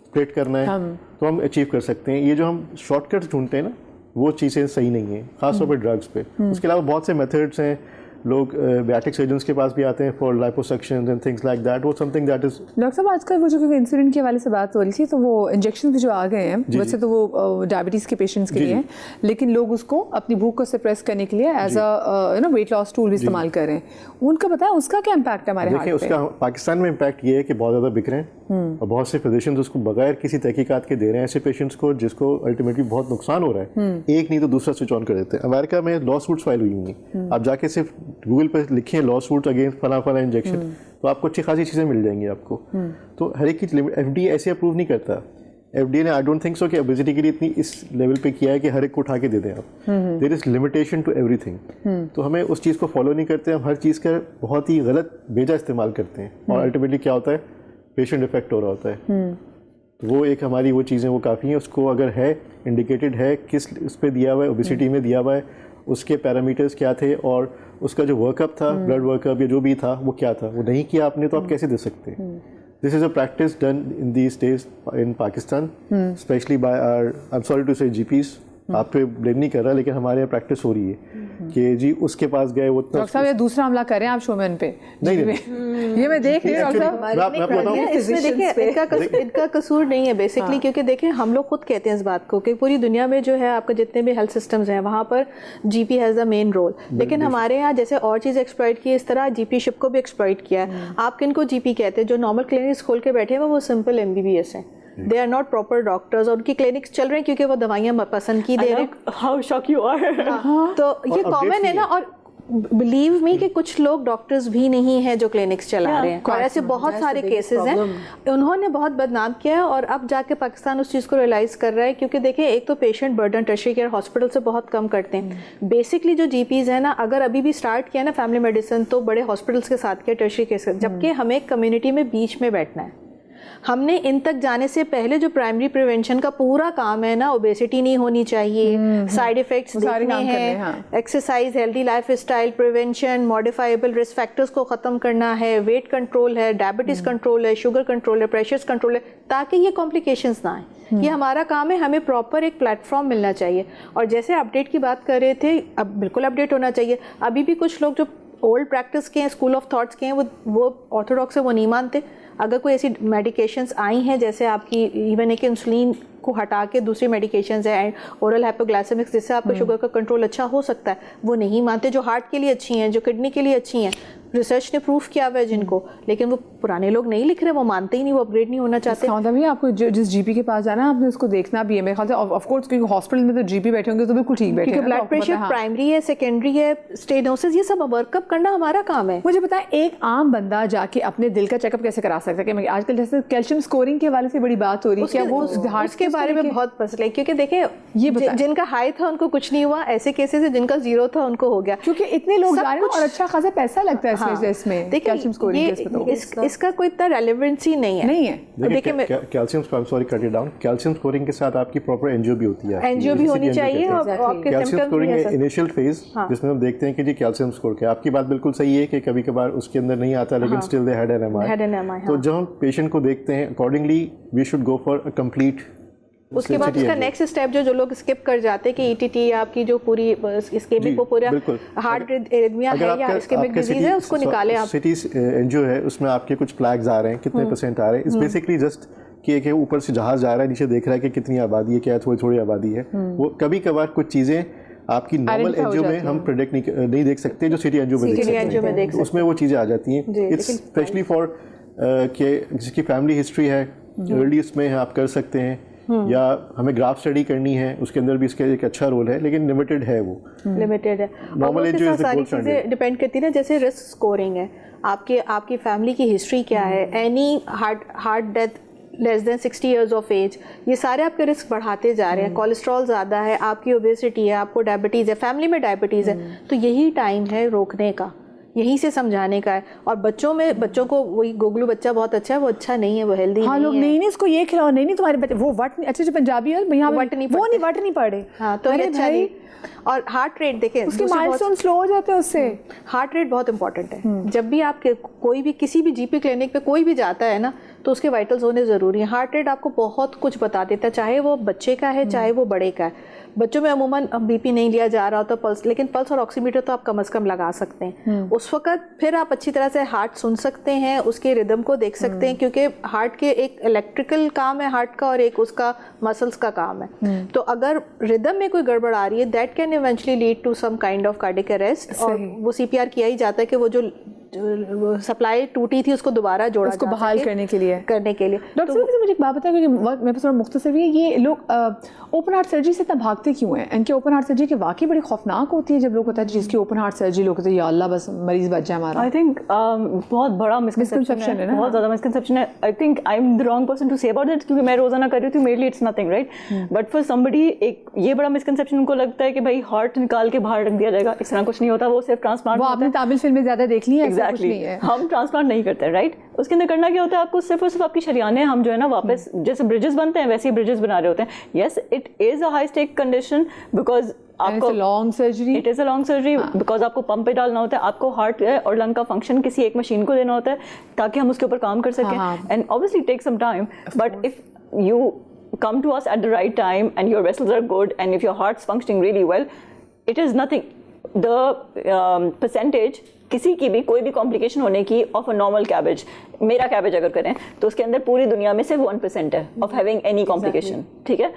स्प्लिट करना है, तो हम अचीव कर सकते हैं। ये जो हम शॉर्टकट्स ढूंढते हैं ना, वो चीज़ें सही नहीं है, खासतौर पर ड्रग्स पे। उसके अलावा बहुत से मेथड्स हैं, लोग बैटिक सर्जन्स के पास भी आते हैं for liposuction and things like that. वो समथिंग दैट इज डॉक्टर साहब आजकल वो जो क्योंकि इंसुलिन के हवाले से बात हो रही थी, तो वो इंजेक्शन भी जो आ गए हैं वैसे तो वो डायबिटीज़ के पेशेंट्स के लिए हैं, लेकिन लोग उसको अपनी भूख को सप्रेस करने के लिए as a weight loss tool भी इस्तेमाल कर रहे हैं। उनका बताया उसका क्या इम्पैक्ट है हमारे हार्ट पे? उसका पाकिस्तान में इम्पैक्ट ये है कि बहुत ज़्यादा बिक रहे हैं और बहुत से फिजिशियंस उसको बगैर किसी तहकीकात के दे रहे हैं ऐसे पेशेंट्स को जिसको अल्टीमेटली बहुत नुकसान हो रहा है। एक नहीं तो दूसरा स्विच ऑन कर देते हैं। अमेरिका में लॉ सूट्स फाइल हुई हैं, आप जाके सिर्फ गूगल पर लिखिए लॉ सूट्स अगेंस्ट फला फला इंजेक्शन, तो आपको अच्छी खासी चीज़ें मिल जाएंगी आपको। तो हर एक की लिमिट FDA ऐसे अप्रूव नहीं करता। FDA ने आई डोंट थिंक सो कि ओबेसिटी के लिए इतनी इस लेवल पे किया है कि हर एक को उठा के दे दें आप। There is limitation to everything. तो हमें उस चीज़ को फॉलो नहीं करते, हम हर चीज़ का बहुत ही गलत बेजा इस्तेमाल करते हैं और अल्टीमेटली क्या होता है, पेशेंट इफेक्ट हो रहा होता है। तो वो एक हमारी वो चीज़ें वो काफ़ी हैं। उसको अगर है इंडिकेटेड है किस उस पर दिया हुआ है, ओबेसिटी में दिया हुआ है, उसके पैरामीटर्स क्या थे और उसका जो वर्कअप था, ब्लड वर्कअप या जो भी था वो क्या था, वो नहीं किया आपने तो आप कैसे दे सकते हैं? This is a practice done in these days in Pakistan, especially by our, I am sorry to say GPs। आप पे ब्लेम नहीं कर रहा, लेकिन हमारे यहाँ प्रैक्टिस हो रही है कि जी उसके पास गए वो डॉक्टर साहब ये दूसरा हमला कर रहे हैं आप शोमैन पे। नहीं ये मैं देख रही हूँ डॉक्टर साहब। मैं बताऊँ इसमें देखिए इनका कसूर नहीं है बेसिकली, क्योंकि देखिए हम लोग खुद कहते हैं इस बात को कि पूरी दुनिया में जो है आपका जितने भी हेल्थ सिस्टम्स हैं वहाँ पर GP has the main role, लेकिन हमारे यहाँ जैसे और चीज़ एक्सप्लॉइट की, इस तरह GP-शिप को भी एक्सप्लॉइट किया है। आप किनको GP कहते हैं? जो नॉर्मल क्लिनिक्स खोल के बैठे हैं वो सिंपल MBBS हैं, they are not proper doctors, और उनकी क्लिनिक्स चल रहे हैं क्योंकि वो दवाइयाँ पसंद की दे रहे हैं। How shock you are. तो ये कॉमन है ना, और बिलीव मी कि कुछ लोग डॉक्टर्स भी नहीं हैं जो क्लिनिक्स चला रहे हैं, और ऐसे बहुत सारे केसेस हैं। उन्होंने बहुत बदनाम किया है और अब जाके पाकिस्तान उस चीज़ को रियलाइज़ कर रहा है, क्योंकि देखिए एक तो patient burden tertiary care hospital से बहुत कम करते हैं। बेसिकली जो GPs है ना, अगर अभी भी स्टार्ट किया ना फैमिली मेडिसिन तो बड़े हॉस्पिटल्स के साथ किया, टर्शरी केयर के साथ, जबकि हमें कम्युनिटी में बीच में बैठना है। हमने इन तक जाने से पहले जो प्राइमरी प्रिवेंशन का पूरा काम है ना, ओबेसिटी नहीं होनी चाहिए, साइड इफेक्ट्स देखने हैं, exercise, healthy life style, prevention, modifiable risk factors को ख़त्म करना है, वेट कंट्रोल है, डायबिटीज़ कंट्रोल है, शुगर कंट्रोल है, प्रेशर्स कंट्रोल है, ताकि ये कॉम्प्लिकेशंस ना आए। ये हमारा काम है, हमें प्रॉपर एक प्लेटफॉर्म मिलना चाहिए। और जैसे अपडेट की बात कर रहे थे, अब बिल्कुल अपडेट होना चाहिए। अभी भी कुछ लोग जो ओल्ड प्रैक्टिस के हैं, स्कूल ऑफ थॉट्स के हैं, वो ऑर्थोडॉक्स है, वो नहीं मानते। अगर कोई ऐसी मेडिकेशंस आई हैं जैसे आपकी इवन एक इंसुलिन को हटा के दूसरी मेडिकेशंस है, ओरल हाइपोग्लाइसेमिक्स, जिससे आपका शुगर का कंट्रोल अच्छा हो सकता है, वो नहीं मानते। जो हार्ट के लिए अच्छी हैं, जो किडनी के लिए अच्छी हैं, रिसर्च ने प्रूफ किया हुआ है जिनको, लेकिन वो पुराने लोग नहीं लिख रहे, वो मानते ही नहीं, वो अपग्रेड नहीं होना चाहते। मतलब भी आपको जिस GP के पास जाना है आपने उसको देखना भी है मेरे ख्याल से। ऑफ कोर्स क्योंकि हॉस्पिटल में तो GP बैठे होंगे तो बिल्कुल ठीक बैठे क्योंकि ब्लड प्रेशर प्राइमरी है, सेकेंडरी है, स्टेनोसिस, ये सब वर्कअप करना हमारा काम है। मुझे बताएं एक आम बंदा जाके अपने दिल का चेकअप कैसे करा सकता है? कि आजकल जैसे कैल्शियम स्कोरिंग के हवाले से बड़ी बात हो रही है, क्या वो हार्ट के बारे में बहुत पसंद है? क्योंकि देखिए ये जिनका हाई था उनको कुछ नहीं हुआ, ऐसे केसेस है जिनका 0 था उनको हो गया, क्योंकि इतने लोग जा रहे हैं और अच्छा खासा पैसा लगता है इसमें। कैल्शियम स्कोरिंग इसका कोई इतना रेलेवेंसी नहीं है। देखिए calcium, I am sorry cut it down, calcium scoring के साथ आपकी प्रॉपर एंजियो भी होती है, एंजियो भी होनी चाहिए, और आपके कैल्शियम स्कोरिंग इनिशियल फेज जिसमें हम देखते हैं कि जी कैल्शियम स्कोर क्या। आपकी बात बिल्कुल सही है कि कभी कभार उसके अंदर नहीं आता, लेकिन still they had an MI। तो जब हम पेशेंट को देखते हैं accordingly we should go for a complete. उसके बाद उसका नेक्स्ट स्टेप जो लोग स्किप कर जाते हैं कि ETT आपकी जो पूरी इस्केमिक को पूरा हार्ट एरिथमिया है या इस्केमिक डिजीज है, उसको निकाले आप। सिटी एंजियो है, उसमें आपके कुछ फ्लैग्स आ रहे हैं, कितने % आ रहे हैं, इट्स बेसिकली जस्ट कि ऊपर से जहाज जा रहा है, नीचे देख रहा है कि कितनी आबादी है, क्या है, थोड़ी थोड़ी आबादी है। वो कभी कभार कुछ चीज़ें आपकी नॉर्मल एंजियो में हम प्रेडिक्ट नहीं देख सकते, जो सिटी एंजियो में देख सकते हैं, उसमें वो चीज़ें आ जाती हैं। इट्स स्पेशली फॉर कि जिसकी फैमिली हिस्ट्री है, अर्ली उसमें आप कर सकते हैं, या हमें ग्राफ स्टडी करनी है, उसके अंदर भी इसका एक अच्छा रोल है, लेकिन लिमिटेड है, वो लिमिटेड है। नॉर्मल एंजियो सारी चीज़ें डिपेंड करती है ना, जैसे रिस्क स्कोरिंग है, आपकी फैमिली की हिस्ट्री क्या है, any heart death less than 60 years of age, ये सारे आपके रिस्क बढ़ाते जा रहे हैं। कोलेस्ट्रॉल ज़्यादा है, आपकी ओबेसिटी है, आपको डायबिटीज़ है, फैमिली में डायबिटीज़ है, तो यही टाइम है रोकने का यहीं से समझाने का है। और बच्चों को वही गोगलू बच्चा बहुत अच्छा है, वो अच्छा नहीं है, वो हेल्दी हाँ, नहीं लोग है। नहीं इसको ये खिलाओ, नहीं तुम्हारे बच्चे वो वट अच्छा जो पंजाबी है यहाँ वट नहीं वो पढ़ते। नहीं वट नहीं पढ़े। हाँ, तो ये अच्छा नहीं। और हार्ट रेट देखें, उसके माइलस्टोन स्लो हो जाते हैं उससे। हार्ट रेट बहुत इंपॉर्टेंट है। जब भी आप कोई भी किसी भी जीपी क्लिनिक पे कोई भी जाता है ना, तो उसके वाइटल्स होने ज़रूरी हैं। हार्ट रेट आपको बहुत कुछ बता देता है, चाहे वो बच्चे का है चाहे वो बड़े का है। बच्चों में अमूमन बीपी नहीं लिया जा रहा होता पल्स, लेकिन पल्स और ऑक्सीमीटर तो आप कम से कम लगा सकते हैं। उस वक्त फिर आप अच्छी तरह से हार्ट सुन सकते हैं, उसके रिदम को देख सकते हैं, क्योंकि हार्ट के एक इलेक्ट्रिकल काम है हार्ट का और एक उसका मसल्स का काम है। तो अगर रिदम में कोई गड़बड़ आ रही है, that can eventually lead to some kind of cardiac arrest. और वो सीपीआर किया ही जाता है कि वो जो सप्लाई टूटी थी उसको दोबारा जोड़ा उसको बहाल करने के लिए। तो डॉक्टर साहब मुझे एक बात बताएं, क्योंकि मेरे पास थोड़ा मुख्तसर है, ये लोग ओपन हार्ट सर्जरी से इतना भागते क्यों हैं? इनके ओपन हार्ट सर्जरी के वाकई बड़ी खौफनाक होती है। जब लोग होता है जिसकी ओपन हार्ट सर्जरी, लोग कहते हैं या अल्लाह बस मरीज बच जाए हमारा। आई थिंक बहुत बड़ा मिसकंसेप्शन है ना, बहुत ज़्यादा मिसकंसेप्शन है। I think I am the wrong person to say about that, क्योंकि मैं रोजाना कर रही हूँ, मेरे लिए it's nothing, right? But for somebody एक ये बड़ा मिसकंसेप्शन उनको लगता है कि भाई हार्ट निकाल के बाहर रख दिया जाएगा, इस तरह कुछ नहीं होता, वो सिर्फ ट्रांसप्लांट। वो आपने तामिल फिल्में ज़्यादा देख ली है, एग्जैक्टली। हम ट्रांसप्लांट नहीं करते, राइट? उसके अंदर करना क्या होता है, आपको सिर्फ और सिर्फ आपकी शरीयाने हम जो है ना वापस जैसे ब्रिजेस बनते हैं वैसे ही ब्रिजेस बना रहे होते हैं। Yes, it is a high stake condition because आपको long surgery, it is a long surgery because आपको पंप पे डालना होता है, आपको हार्ट और लंग का फंक्शन किसी एक मशीन को देना होता है ताकि हम उसके ऊपर काम कर सकें। And obviously take some time, but if you come to us at the right time and your vessels are good and if your heart's functioning really well, it is nothing. The percentage किसी की भी कोई भी complication होने की of a normal cabbage, मेरा cabbage अगर करें तो उसके अंदर पूरी दुनिया में सिर्फ 1% है ऑफ हैविंग एनी कॉम्प्लिकेशन, ठीक है?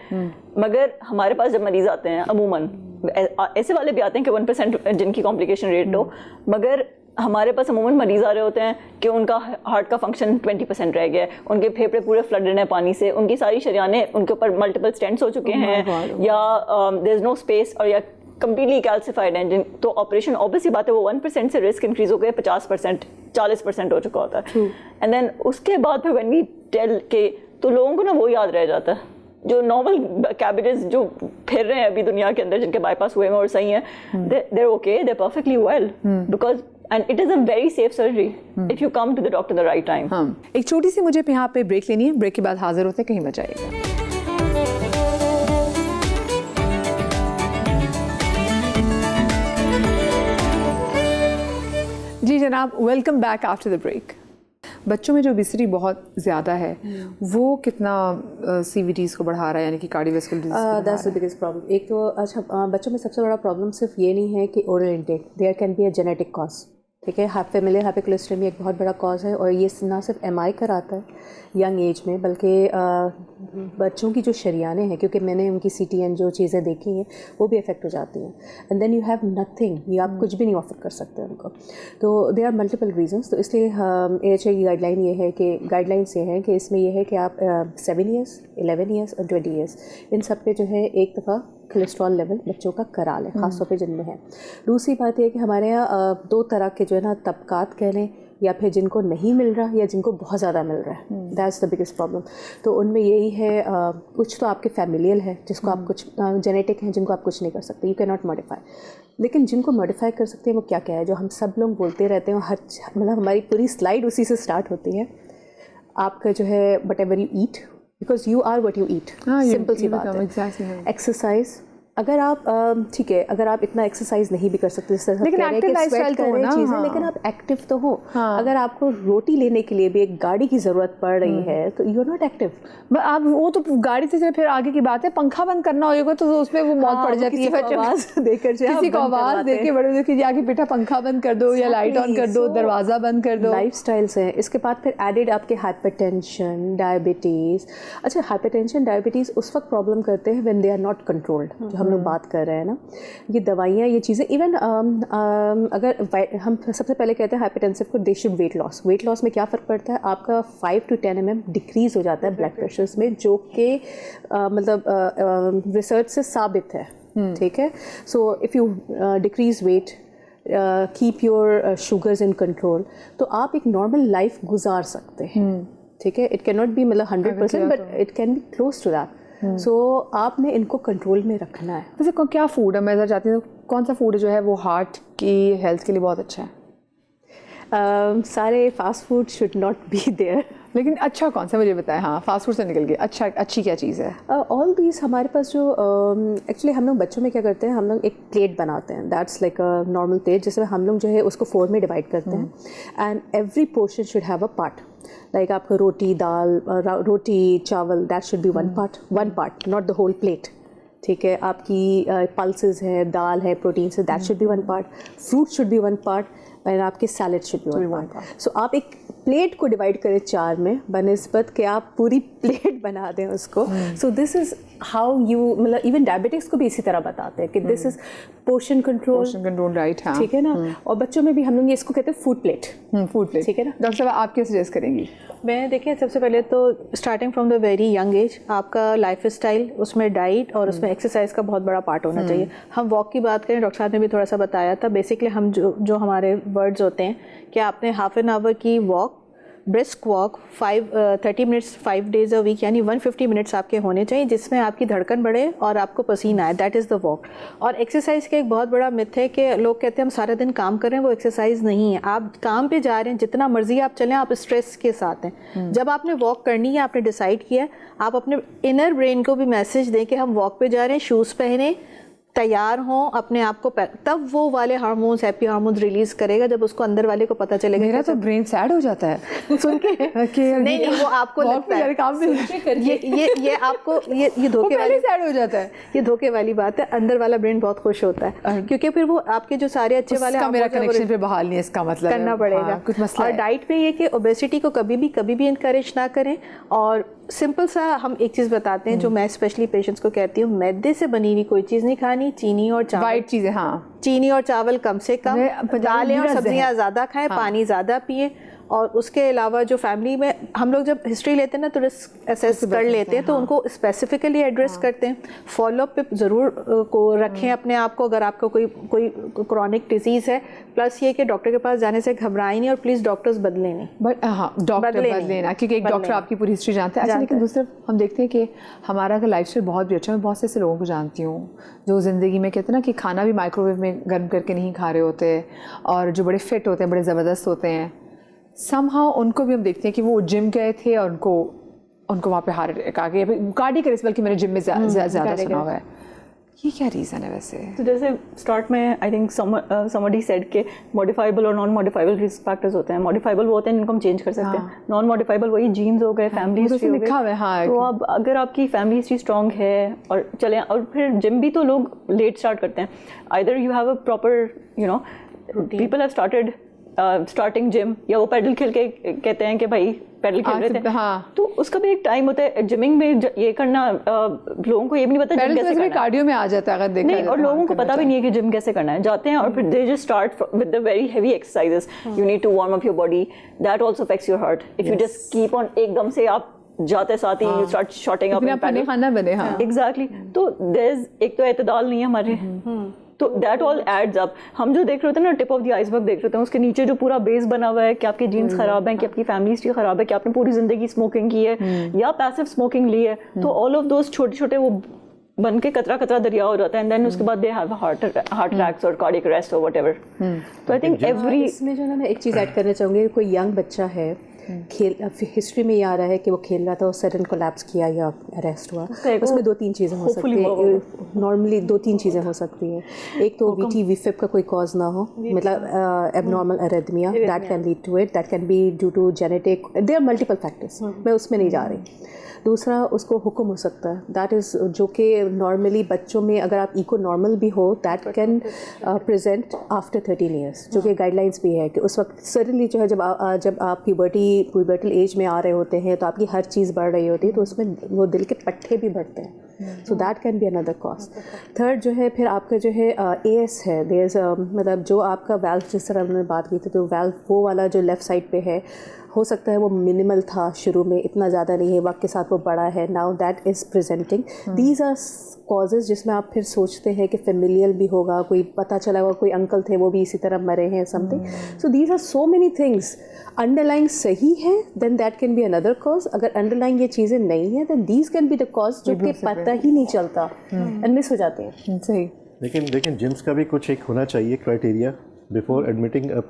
मगर हमारे पास जब मरीज आते हैं अमूमन ऐसे वाले भी आते हैं कि 1% जिनकी कॉम्प्लिकेशन रेट हो, मगर हमारे पास अमूमन मरीज आ रहे होते हैं कि उनका हार्ट का फंक्शन 20% रह गया है, उनके फेफड़े पूरे फ्लडेड हैं पानी से, उनकी सारी शरीयाने उनके ऊपर मल्टीपल स्टेंट्स हो चुके हैं या देयर इज नो स्पेस और या कंप्लीटली कैल्सिफाइड हैं। तो ऑपरेशन ऑब्वियसली बात है वो 1% से रिस्क इंक्रीज हो गया 50%, 40% हो चुका होता है। एंड देन उसके बाद फिर व्हेन वी टेल के, तो लोगों को ना वो याद रह जाता है जो नॉर्मल कैबेजेस जो फिर रहे हैं अभी दुनिया के अंदर, जिनके बाईपास हुए हैं और सही हैं, they're okay, they're perfectly well because and it is a very safe surgery if you come to the doctor the right time. हाँ, एक छोटी सी मुझे यहाँ पे ब्रेक लेनी है, ब्रेक के बाद हाजिर होते हैं, कहीं मत जाइएगा। जी जनाब, welcome back after the break. बच्चों में जो ओबेसिटी बहुत ज़्यादा है वो कितना CVDs को बढ़ा रहा है, यानी कि cardiovascular disease? That's the biggest problem. एक तो अच्छा बच्चों में सबसे बड़ा प्रॉब्लम सिर्फ ये नहीं है कि oral intake, there can be a genetic cause, ठीक है? फैमिलियल हाइपोकोलेस्टेरोलेमिया एक बहुत बड़ा कॉज है और ये ना सिर्फ MI कराता है यंग एज में, बल्कि बच्चों की जो शरियाने हैं, क्योंकि मैंने उनकी CTN जो चीज़ें देखी हैं वो भी इफ़ेक्ट हो जाती हैं। And then you have nothing, ये आप कुछ भी नहीं ऑफर कर सकते उनको। तो दे आर मल्टीपल रीजंस। तो इसलिए AHA की गाइडलाइन ये है कि गाइडलाइंस ये हैं कि इसमें ये है कि आप 7 ईयर्स, 11 ईयर्स और 20 ईयर्स इन सब पे जो है एक दफ़ा कोलेस्ट्रॉल लेवल बच्चों का करा लें, ख़ासतौर पे जिनमें है। दूसरी बात यह है कि हमारे यहाँ 2 तरह के जो है ना तबकात कह लें, या फिर जिनको नहीं मिल रहा या जिनको बहुत ज़्यादा मिल रहा है, दैट्स द बिगेस्ट प्रॉब्लम। तो उनमें यही है कुछ तो आपके फैमिलियल है जिसको आप कुछ जेनेटिक हैं जिनको आप कुछ नहीं कर सकते, यू कैन नॉट मॉडिफाई। लेकिन जिनको मॉडिफाई कर सकते हैं वो क्या क्या है, जो हम सब लोग बोलते रहते हैं, हर मतलब हमारी पूरी स्लाइड उसी से स्टार्ट होती है। आपका जो है whatever you eat, because you are what you eat, simple सी बात है। एक्सरसाइज, अगर आप ठीक है, अगर आप इतना एक्सरसाइज नहीं भी कर सकते, लेकिन एक्टिव लाइफस्टाइल तो हो ना, चीज़ें, लेकिन आप एक्टिव तो हो। अगर आपको रोटी लेने के लिए भी एक गाड़ी की ज़रूरत पड़ रही है तो यू आर नॉट एक्टिव। आप वो तो गाड़ी से फिर आगे की बात है, पंखा बंद करना होगा तो उसमें वो मौत पड़ जाती है बच्चों को। आवाज़ देकर किसी को आवाज़ देके बड़े देखिए जाके बेटा पंखा बंद कर दो या लाइट ऑन कर दो, दरवाज़ा बंद कर दो। लाइफस्टाइल्स हैं। इसके बाद फिर एडेड आपके हाइपरटेंशन, डायबिटीज़। अच्छा, हाइपरटेंशन डायबिटीज़ उस वक्त प्रॉब्लम करते हैं when they are not controlled, जो हम लोग बात कर रहे हैं ना, ये दवाइयाँ, ये चीज़ें। इवन अगर हम सबसे पहले कहते हैं हाइपरटेंसिव को they should weight loss. Weight loss में क्या फ़र्क पड़ता है, आपका 5 to 10 mm डिक्रीज़ हो जाता है ब्लड प्रेशर्स में, जो कि मतलब रिसर्च से साबित है, ठीक है? So if you decrease weight, keep your sugars in control, तो आप एक नॉर्मल लाइफ गुजार सकते हैं, ठीक है? इट कैन नॉट बी मतलब 100%, but it can be close to that. So आपने इनको कंट्रोल में रखना है। वैसे क्या फूड है, मैं चाहती हूँ कौन सा फूड जो है वो हार्ट की हेल्थ के लिए बहुत अच्छा है? सारे fast food should not be there. लेकिन अच्छा कौन सा मुझे बताएं। हाँ, फास्ट फूड से निकल गए, अच्छा अच्छी क्या चीज़ है? ऑल दीज हमारे पास जो एक्चुअली हम लोग बच्चों में क्या करते हैं, हम लोग एक प्लेट बनाते हैं, that's like a normal plate, जिसमें हम लोग जो है उसको 4 में डिवाइड करते हैं and every portion should have a part. Like आपका रोटी दाल रोटी चावल, that should be one part, not the whole plate. ठीक है, आपकी पल्सेस है, दाल है, प्रोटीन है, that should be one part, fruit should be one part and आपके salad should be one part. So आप एक प्लेट को डिवाइड करें 4 में बनिस्बत कि आप पूरी प्लेट बना दें उसको। So this is how you, मतलब इवन डायबिटिक्स को भी इसी तरह बताते हैं कि this is portion control, right. हाँ, ठीक है ना। और बच्चों में भी हम लोग इसको कहते हैं फूड प्लेट। फूड प्लेट, ठीक है ना। डॉक्टर साहब आप क्या सजेस्ट करेंगी? मैं देखिए सबसे पहले तो starting from the very young age आपका लाइफ स्टाइल, उसमें डाइट और उसमें एक्सरसाइज का बहुत बड़ा पार्ट होना चाहिए। हम वॉक की बात करें, डॉक्टर साहब ने भी थोड़ा सा बताया था, बेसिकली हम जो हमारे वर्ड्स होते हैं कि आपने हाफ एन आवर की walk, brisk walk 30 minutes 5 days a week, यानी 150 मिनट्स आपके होने चाहिए जिसमें आपकी धड़कन बढ़े और आपको पसीना आए, दैट इज़ द वॉक। और एक्सरसाइज का एक बहुत बड़ा मिथ है कि लोग कहते हैं हम सारा दिन काम कर रहे हैं, वो एक्सरसाइज नहीं है। आप काम पे जा रहे हैं, जितना मर्जी आप चलें, आप स्ट्रेस के साथ हैं। जब आपने वॉक करनी है, आपने डिसाइड किया, आप अपने इनर ब्रेन को भी मैसेज दें कि हम वॉक पे जा रहे हैं, शूज़ पहने, तैयार हों अपने आप को, तब वो वाले हार्मोन्स, हैप्पी हार्मोन्स रिलीज करेगा जब उसको अंदर वाले को पता चलेगा। मेरा तो ब्रेन सैड हो जाता है सुन के नहीं वो आपको लगता है काम ये आपको ये धोखे वाली सैड हो जाता है। ये धोखे वाली बात है। अंदर वाला ब्रेन बहुत खुश होता है क्योंकि फिर वो आपके जो सारे अच्छे वाले मेरा कनेक्शन पे बहाल नहीं है, इसका मतलब करना पड़ेगा। हाँ, कुछ मसला और डाइट में ये कि ओबेसिटी को कभी भी इनकरेज ना करें। और सिंपल सा हम एक चीज़ बताते हैं जो मैं स्पेशली पेशेंट्स को कहती हूँ, मैदे से बनी हुई कोई चीज़ नहीं खानी, चीनी और चावल, वाइट चीज़ें, हाँ, चीनी और चावल कम से कम, दालें और सब्जियां ज़्यादा खाएं, पानी ज़्यादा पिए। और उसके अलावा जो फैमिली में हम लोग जब हिस्ट्री लेते हैं ना तो रिस्क असेस कर लेते हैं, तो उनको स्पेसिफिकली एड्रेस करते हैं। फॉलोअप पे ज़रूर को रखें अपने आप को, अगर आपको कोई क्रॉनिक डिजीज़ है। प्लस ये कि डॉक्टर के पास जाने से घबराएं नहीं और प्लीज़ डॉक्टर्स बदलें नहीं। बट हाँ, डॉक्टर बदले ना, क्योंकि एक डॉक्टर आपकी पूरी हिस्ट्री जानता है। अच्छा, लेकिन दूसरा हम देखते हैं कि हमारा अगर लाइफ स्टाइल बहुत भी अच्छा, मैं बहुत से ऐसे लोगों को जानती हूँ जो ज़िंदगी में कहते हैं ना कि खाना भी माइक्रोवेव में गर्म करके नहीं खा रहे होते, और जो बड़े फिट होते हैं, बड़े ज़बरदस्त होते हैं, समहाउ उनको भी हम देखते हैं कि वो जिम गए थे और उनको वहाँ पे हार्ट अटैक आ गया, कार्डियक अरेस्ट, बल्कि मैंने जिम में ज़्यादा सुना हुआ है। ये क्या रीज़न है वैसे? तो जैसे स्टार्ट में आई थिंक समबडी सेड के मॉडिफाइबल और नॉन मॉडिफाइबल रिस्क फैक्टर्स होते हैं। मॉडिफाइबल वो होते हैं जिनको हम चेंज कर सकते हैं, नॉन मॉडिफाइबल वही जीन्स हो गए, फैमिली हिस्ट्री हो गई। हाँ, तो अब अगर आपकी फैमिली हिस्ट्री स्ट्रॉन्ग है और चले, और फिर जिम भी तो लोग लेट स्टार्ट करते हैं। Either you have a proper people have starting gym, या वो पैडल खेल के कहते हैं कि भाई पैडल खेल रहे थे। हाँ, तो उसका भी एक टाइम होता है। जिमिंग में ये करना लोगों को ये भी नहीं पता जिम कैसे करना है। कार्डियो में आ जाता है अगर देखा नहीं, और लोगों को पता भी नहीं है कि जिम कैसे करना है। जाते हैं और फिर they just start with the very heavy exercises. You need to warm up your body, that also affects your heart. If you just keep on, एकदम से आप जाते साथ ही यू स्टार्ट शॉटिंग अप, खाना बने। हाँ, एग्जैक्टली। तो देयर इज एक तो एतदाल नहीं है हमारे, तो दैट ऑल एड्स अप। हम जो देख रहे होते हैं ना, टिप ऑफ द आइसबर्ग देख रहे हैं, उसके नीचे जो पूरा बेस बना हुआ है कि आपके जीन्स खराब हैं, कि आपकी फैमिली हिस्ट्री खराब है, कि आपने पूरी जिंदगी स्मोकिंग की है या पैसिव स्मोकिंग ली है, तो ऑल ऑफ दोस छोटे छोटे वो बन के कतरा कतरा दरिया हो जाता है। एंड देन उसके बाद दे हैव हार्ट अटैक्स और कार्डियक अरेस्ट और व्हाटएवर। तो आई थिंक एवरी इसमें जो ना मैं एक चीज़ ऐड करना चाहूँगी, कोई यंग बच्चा है, खेल हिस्ट्री में ये आ रहा है कि वो खेल रहा था और सडन कोलैप्स किया या अरेस्ट हुआ, उसमें 2-3 चीज़ें हो सकती हैं। नॉर्मली 2-3 चीज़ें हो सकती हैं। एक तो VT-VFib का कोई कॉज ना हो, मतलब abnormal arrhythmia, that can lead to it, that can be due to genetic, there are multiple factors, मैं उसमें नहीं जा रही। दूसरा, उसको हुक्म हो सकता है, दैट इज़ जो कि नॉर्मली बच्चों में अगर आप इको नॉर्मल भी हो, that can present after 13 years, जो कि गाइडलाइंस भी है कि उस वक्त सडनली जो है जब आप प्यूबर्टल एज में आ रहे होते हैं तो आपकी हर चीज़ बढ़ रही होती है, तो उसमें वो दिल के पट्टे भी बढ़ते हैं। So that can be another cause. Third जो है, फिर आपका जो है AS है, देयर इज मतलब जो आपका वाल्व, जिस तरह हमने बात की थी, तो वाल्व वो वाला जो लेफ़्ट साइड पे है, हो सकता है वो मिनिमल था शुरू में, इतना ज़्यादा नहीं है, वक्त के साथ वो बड़ा है, now that is presenting. These are causes जिसमें आप फिर सोचते हैं कि फेमिलियल भी होगा, कोई पता चला हुआ कोई अंकल थे वो भी इसी तरह मरे हैं, something. So these are so many things. Underline सही है, then that can be another cause. अगर अंडरलाइन ये चीज़ें नहीं है, then these can be the cause, जो कि पता ही नहीं चलता एंड मिस हो जाते हैं। सही। लेकिन जिम्स का भी कुछ एक होना चाहिए criteria before admitting a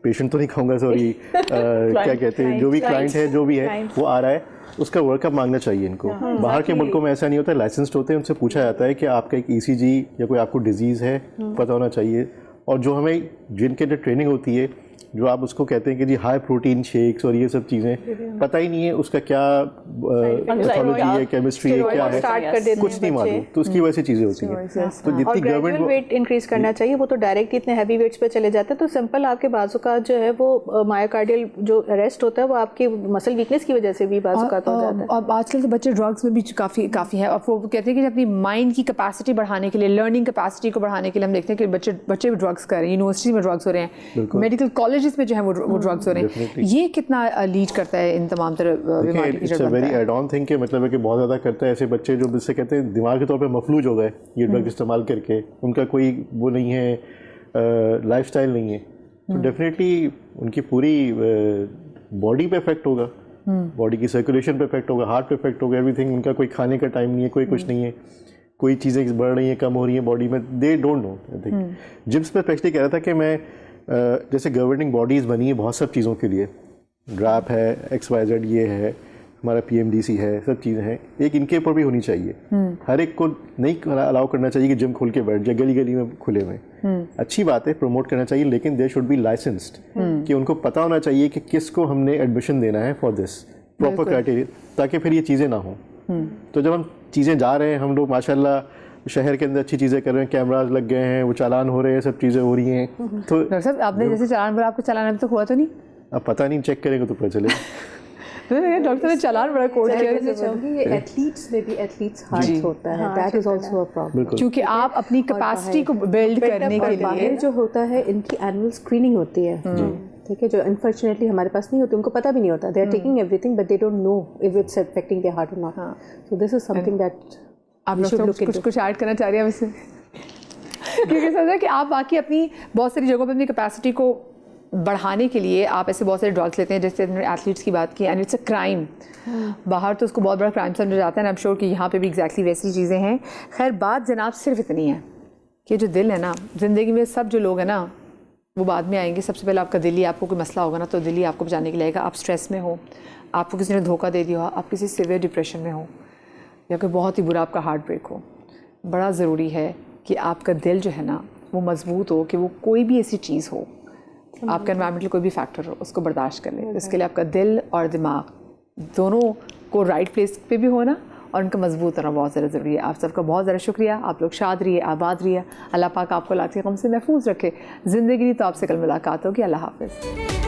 patient तो नहीं कहूँगा, सॉरी, क्या कहते हैं, जो भी क्लाइंट है, जो भी है वो आ रहा है, उसका वर्कअप मांगना चाहिए इनको। बाहर के मुल्कों में ऐसा नहीं होता, लाइसेंस्ड होते हैं, उनसे पूछा जाता है कि आपका एक ECG या कोई आपको डिजीज़ है पता होना चाहिए। और जो हमें जिनके अंदर ट्रेनिंग होती है, जो आप उसको कहते हैं कि जी हाई प्रोटीन शेक्स और ये सब चीज़ें, पता ही नहीं है उसका क्या पैथोलॉजी है, केमिस्ट्री है, क्या है, कुछ नहीं मालूम, तो उसकी वजह से चीज़ें होती हैं। तो जितनी गवर्नमेंट वेट इंक्रीज करना चाहिए, वो तो डायरेक्ट इतने हैवी वेट्स पे चले जाते हैं। तो सिंपल आपके बाजू का जो है वो मायोकार्डियल जो अरेस्ट होता है वो आपकी मसल वीकनेस की वजह से भी बाजू का हो जाता है। अब आजकल तो बच्चे ड्रग्स में भी काफ़ी है, और वो कहते हैं कि अपनी माइंड की कैपेसिटी बढ़ाने के लिए, लर्निंग कैपेसिटी को बढ़ाने के लिए हम देखते हैं कि बच्चे भी ड्रग्स कर रहे हैं, यूनिवर्सिटी में ड्रग्स हो रहे हैं, मेडिकल कॉलेजेस में जो है वो ड्रग्स हो रहे हैं। ये कितना लीड करता है इन तमाम तरह बीमारी की? It's a very add on thing, के मतलब है कि बहुत ज़्यादा करता है ऐसे बच्चे जो जिससे कहते हैं दिमाग के तौर पे मफलूज हो गए ये ड्रग इस्तेमाल करके, उनका कोई वो नहीं है, लाइफस्टाइल नहीं है, तो डेफिनेटली उनकी पूरी बॉडी पे इफेक्ट होगा, बॉडी की सर्कुलेशन पे इफेक्ट होगा, हार्ट पे इफेक्ट होगा, एवरीथिंग। उनका कोई खाने का टाइम नहीं है, कोई कुछ नहीं है, कोई चीज़ें बढ़ रही हैं, कम हो रही हैं बॉडी में, they don't know. I think gyms पे स्पेशली कह रहा था कि मैं जैसे गवर्निंग बॉडीज़ बनी है बहुत सब चीज़ों के लिए, ड्रैप है, XYZ ये है, हमारा PMDC है, सब चीज़ें हैं, एक इनके ऊपर भी होनी चाहिए। हर एक को नहीं अलाउ करना चाहिए कि जिम खोल के बैठ जाए गली गली में खुले में। अच्छी बात है, प्रमोट करना चाहिए, लेकिन दे शुड बी लाइसेंस्ड, कि उनको पता होना चाहिए कि किसको हमने एडमिशन देना है फॉर दिस प्रॉपर क्राइटेरिया, ताकि फिर ये चीज़ें ना हों। तो जब हम चीज़ें जा रहे हैं, हम लोग माशाल्लाह शहर के अंदर अच्छी चीज़ें कर रहे हैं, कैमराज लग गए हैं, वो चालान हो रहे हैं, सब चीज़ें हो रही हैं। तो डॉक्टर साहब आपने जैसे चालान बोला, आपको चालान अभी तक हुआ तो नहीं? अब पता नहीं, चेक करेंगे तो पता चलेगा। डॉक्टर ने चालान बड़ा कोट किया, ये एथलीट्स में भी एथलीट्स हार्ट होता है, that is also a problem, क्योंकि आप अपनी कैपेसिटी को बिल्ड करने के लिए जो होता है इनकी एनुअल स्क्रीनिंग होती है, ठीक है, जो अनफॉर्चुनेटली हमारे पास नहीं होती, उनको पता भी नहीं होता, they are taking everything but they don't know if it's affecting their heart और not. So this is something that आप कुछ ऐड करना चाह रही हैं वैसे? क्योंकि समझा कि आप बाकी अपनी बहुत सारी जगहों पे अपनी कैपेसिटी को बढ़ाने के लिए आप ऐसे बहुत सारे ड्रग्स लेते हैं, जैसे हमने एथलीट्स की बात की, एंड इट्स अ क्राइम। बाहर तो उसको बहुत बड़ा क्राइम समझा जाता है, आई एम श्योर कि यहाँ पे भी एग्जैक्टली वैसी चीज़ें हैं। खैर बात जनाब सिर्फ इतनी है कि जो दिल है ना, ज़िंदगी में सब जो लोग हैं ना वो बाद में आएंगे। सबसे पहले आपका दिल ही, आपको कोई मसला होगा ना तो दिल ही आपको बचाने के लिए आएगा। आप स्ट्रेस में हो, आपको किसी ने धोखा दे दिया हो, आप किसी सीवियर डिप्रेशन में हो, या कोई बहुत ही बुरा आपका हार्ट ब्रेक हो, बड़ा ज़रूरी है कि आपका दिल जो है ना वो मजबूत हो, कि वो कोई भी ऐसी चीज़ हो, आपका एनवायरमेंटल कोई भी फैक्टर हो, उसको बर्दाश्त कर ले। इसके लिए आपका दिल और दिमाग दोनों को राइट प्लेस पे भी होना और उनका मजबूत होना बहुत ज़्यादा ज़रूरी है। आप सबका बहुत ज़्यादा शुक्रिया, आप लोग शाद रहिए, आबाद रहिए, अल्लाह पाक आपको लाती गम से महफूज रखे। ज़िंदगी तो आपसे कल मुलाकात होगी। अल्लाह हाफ़िज़।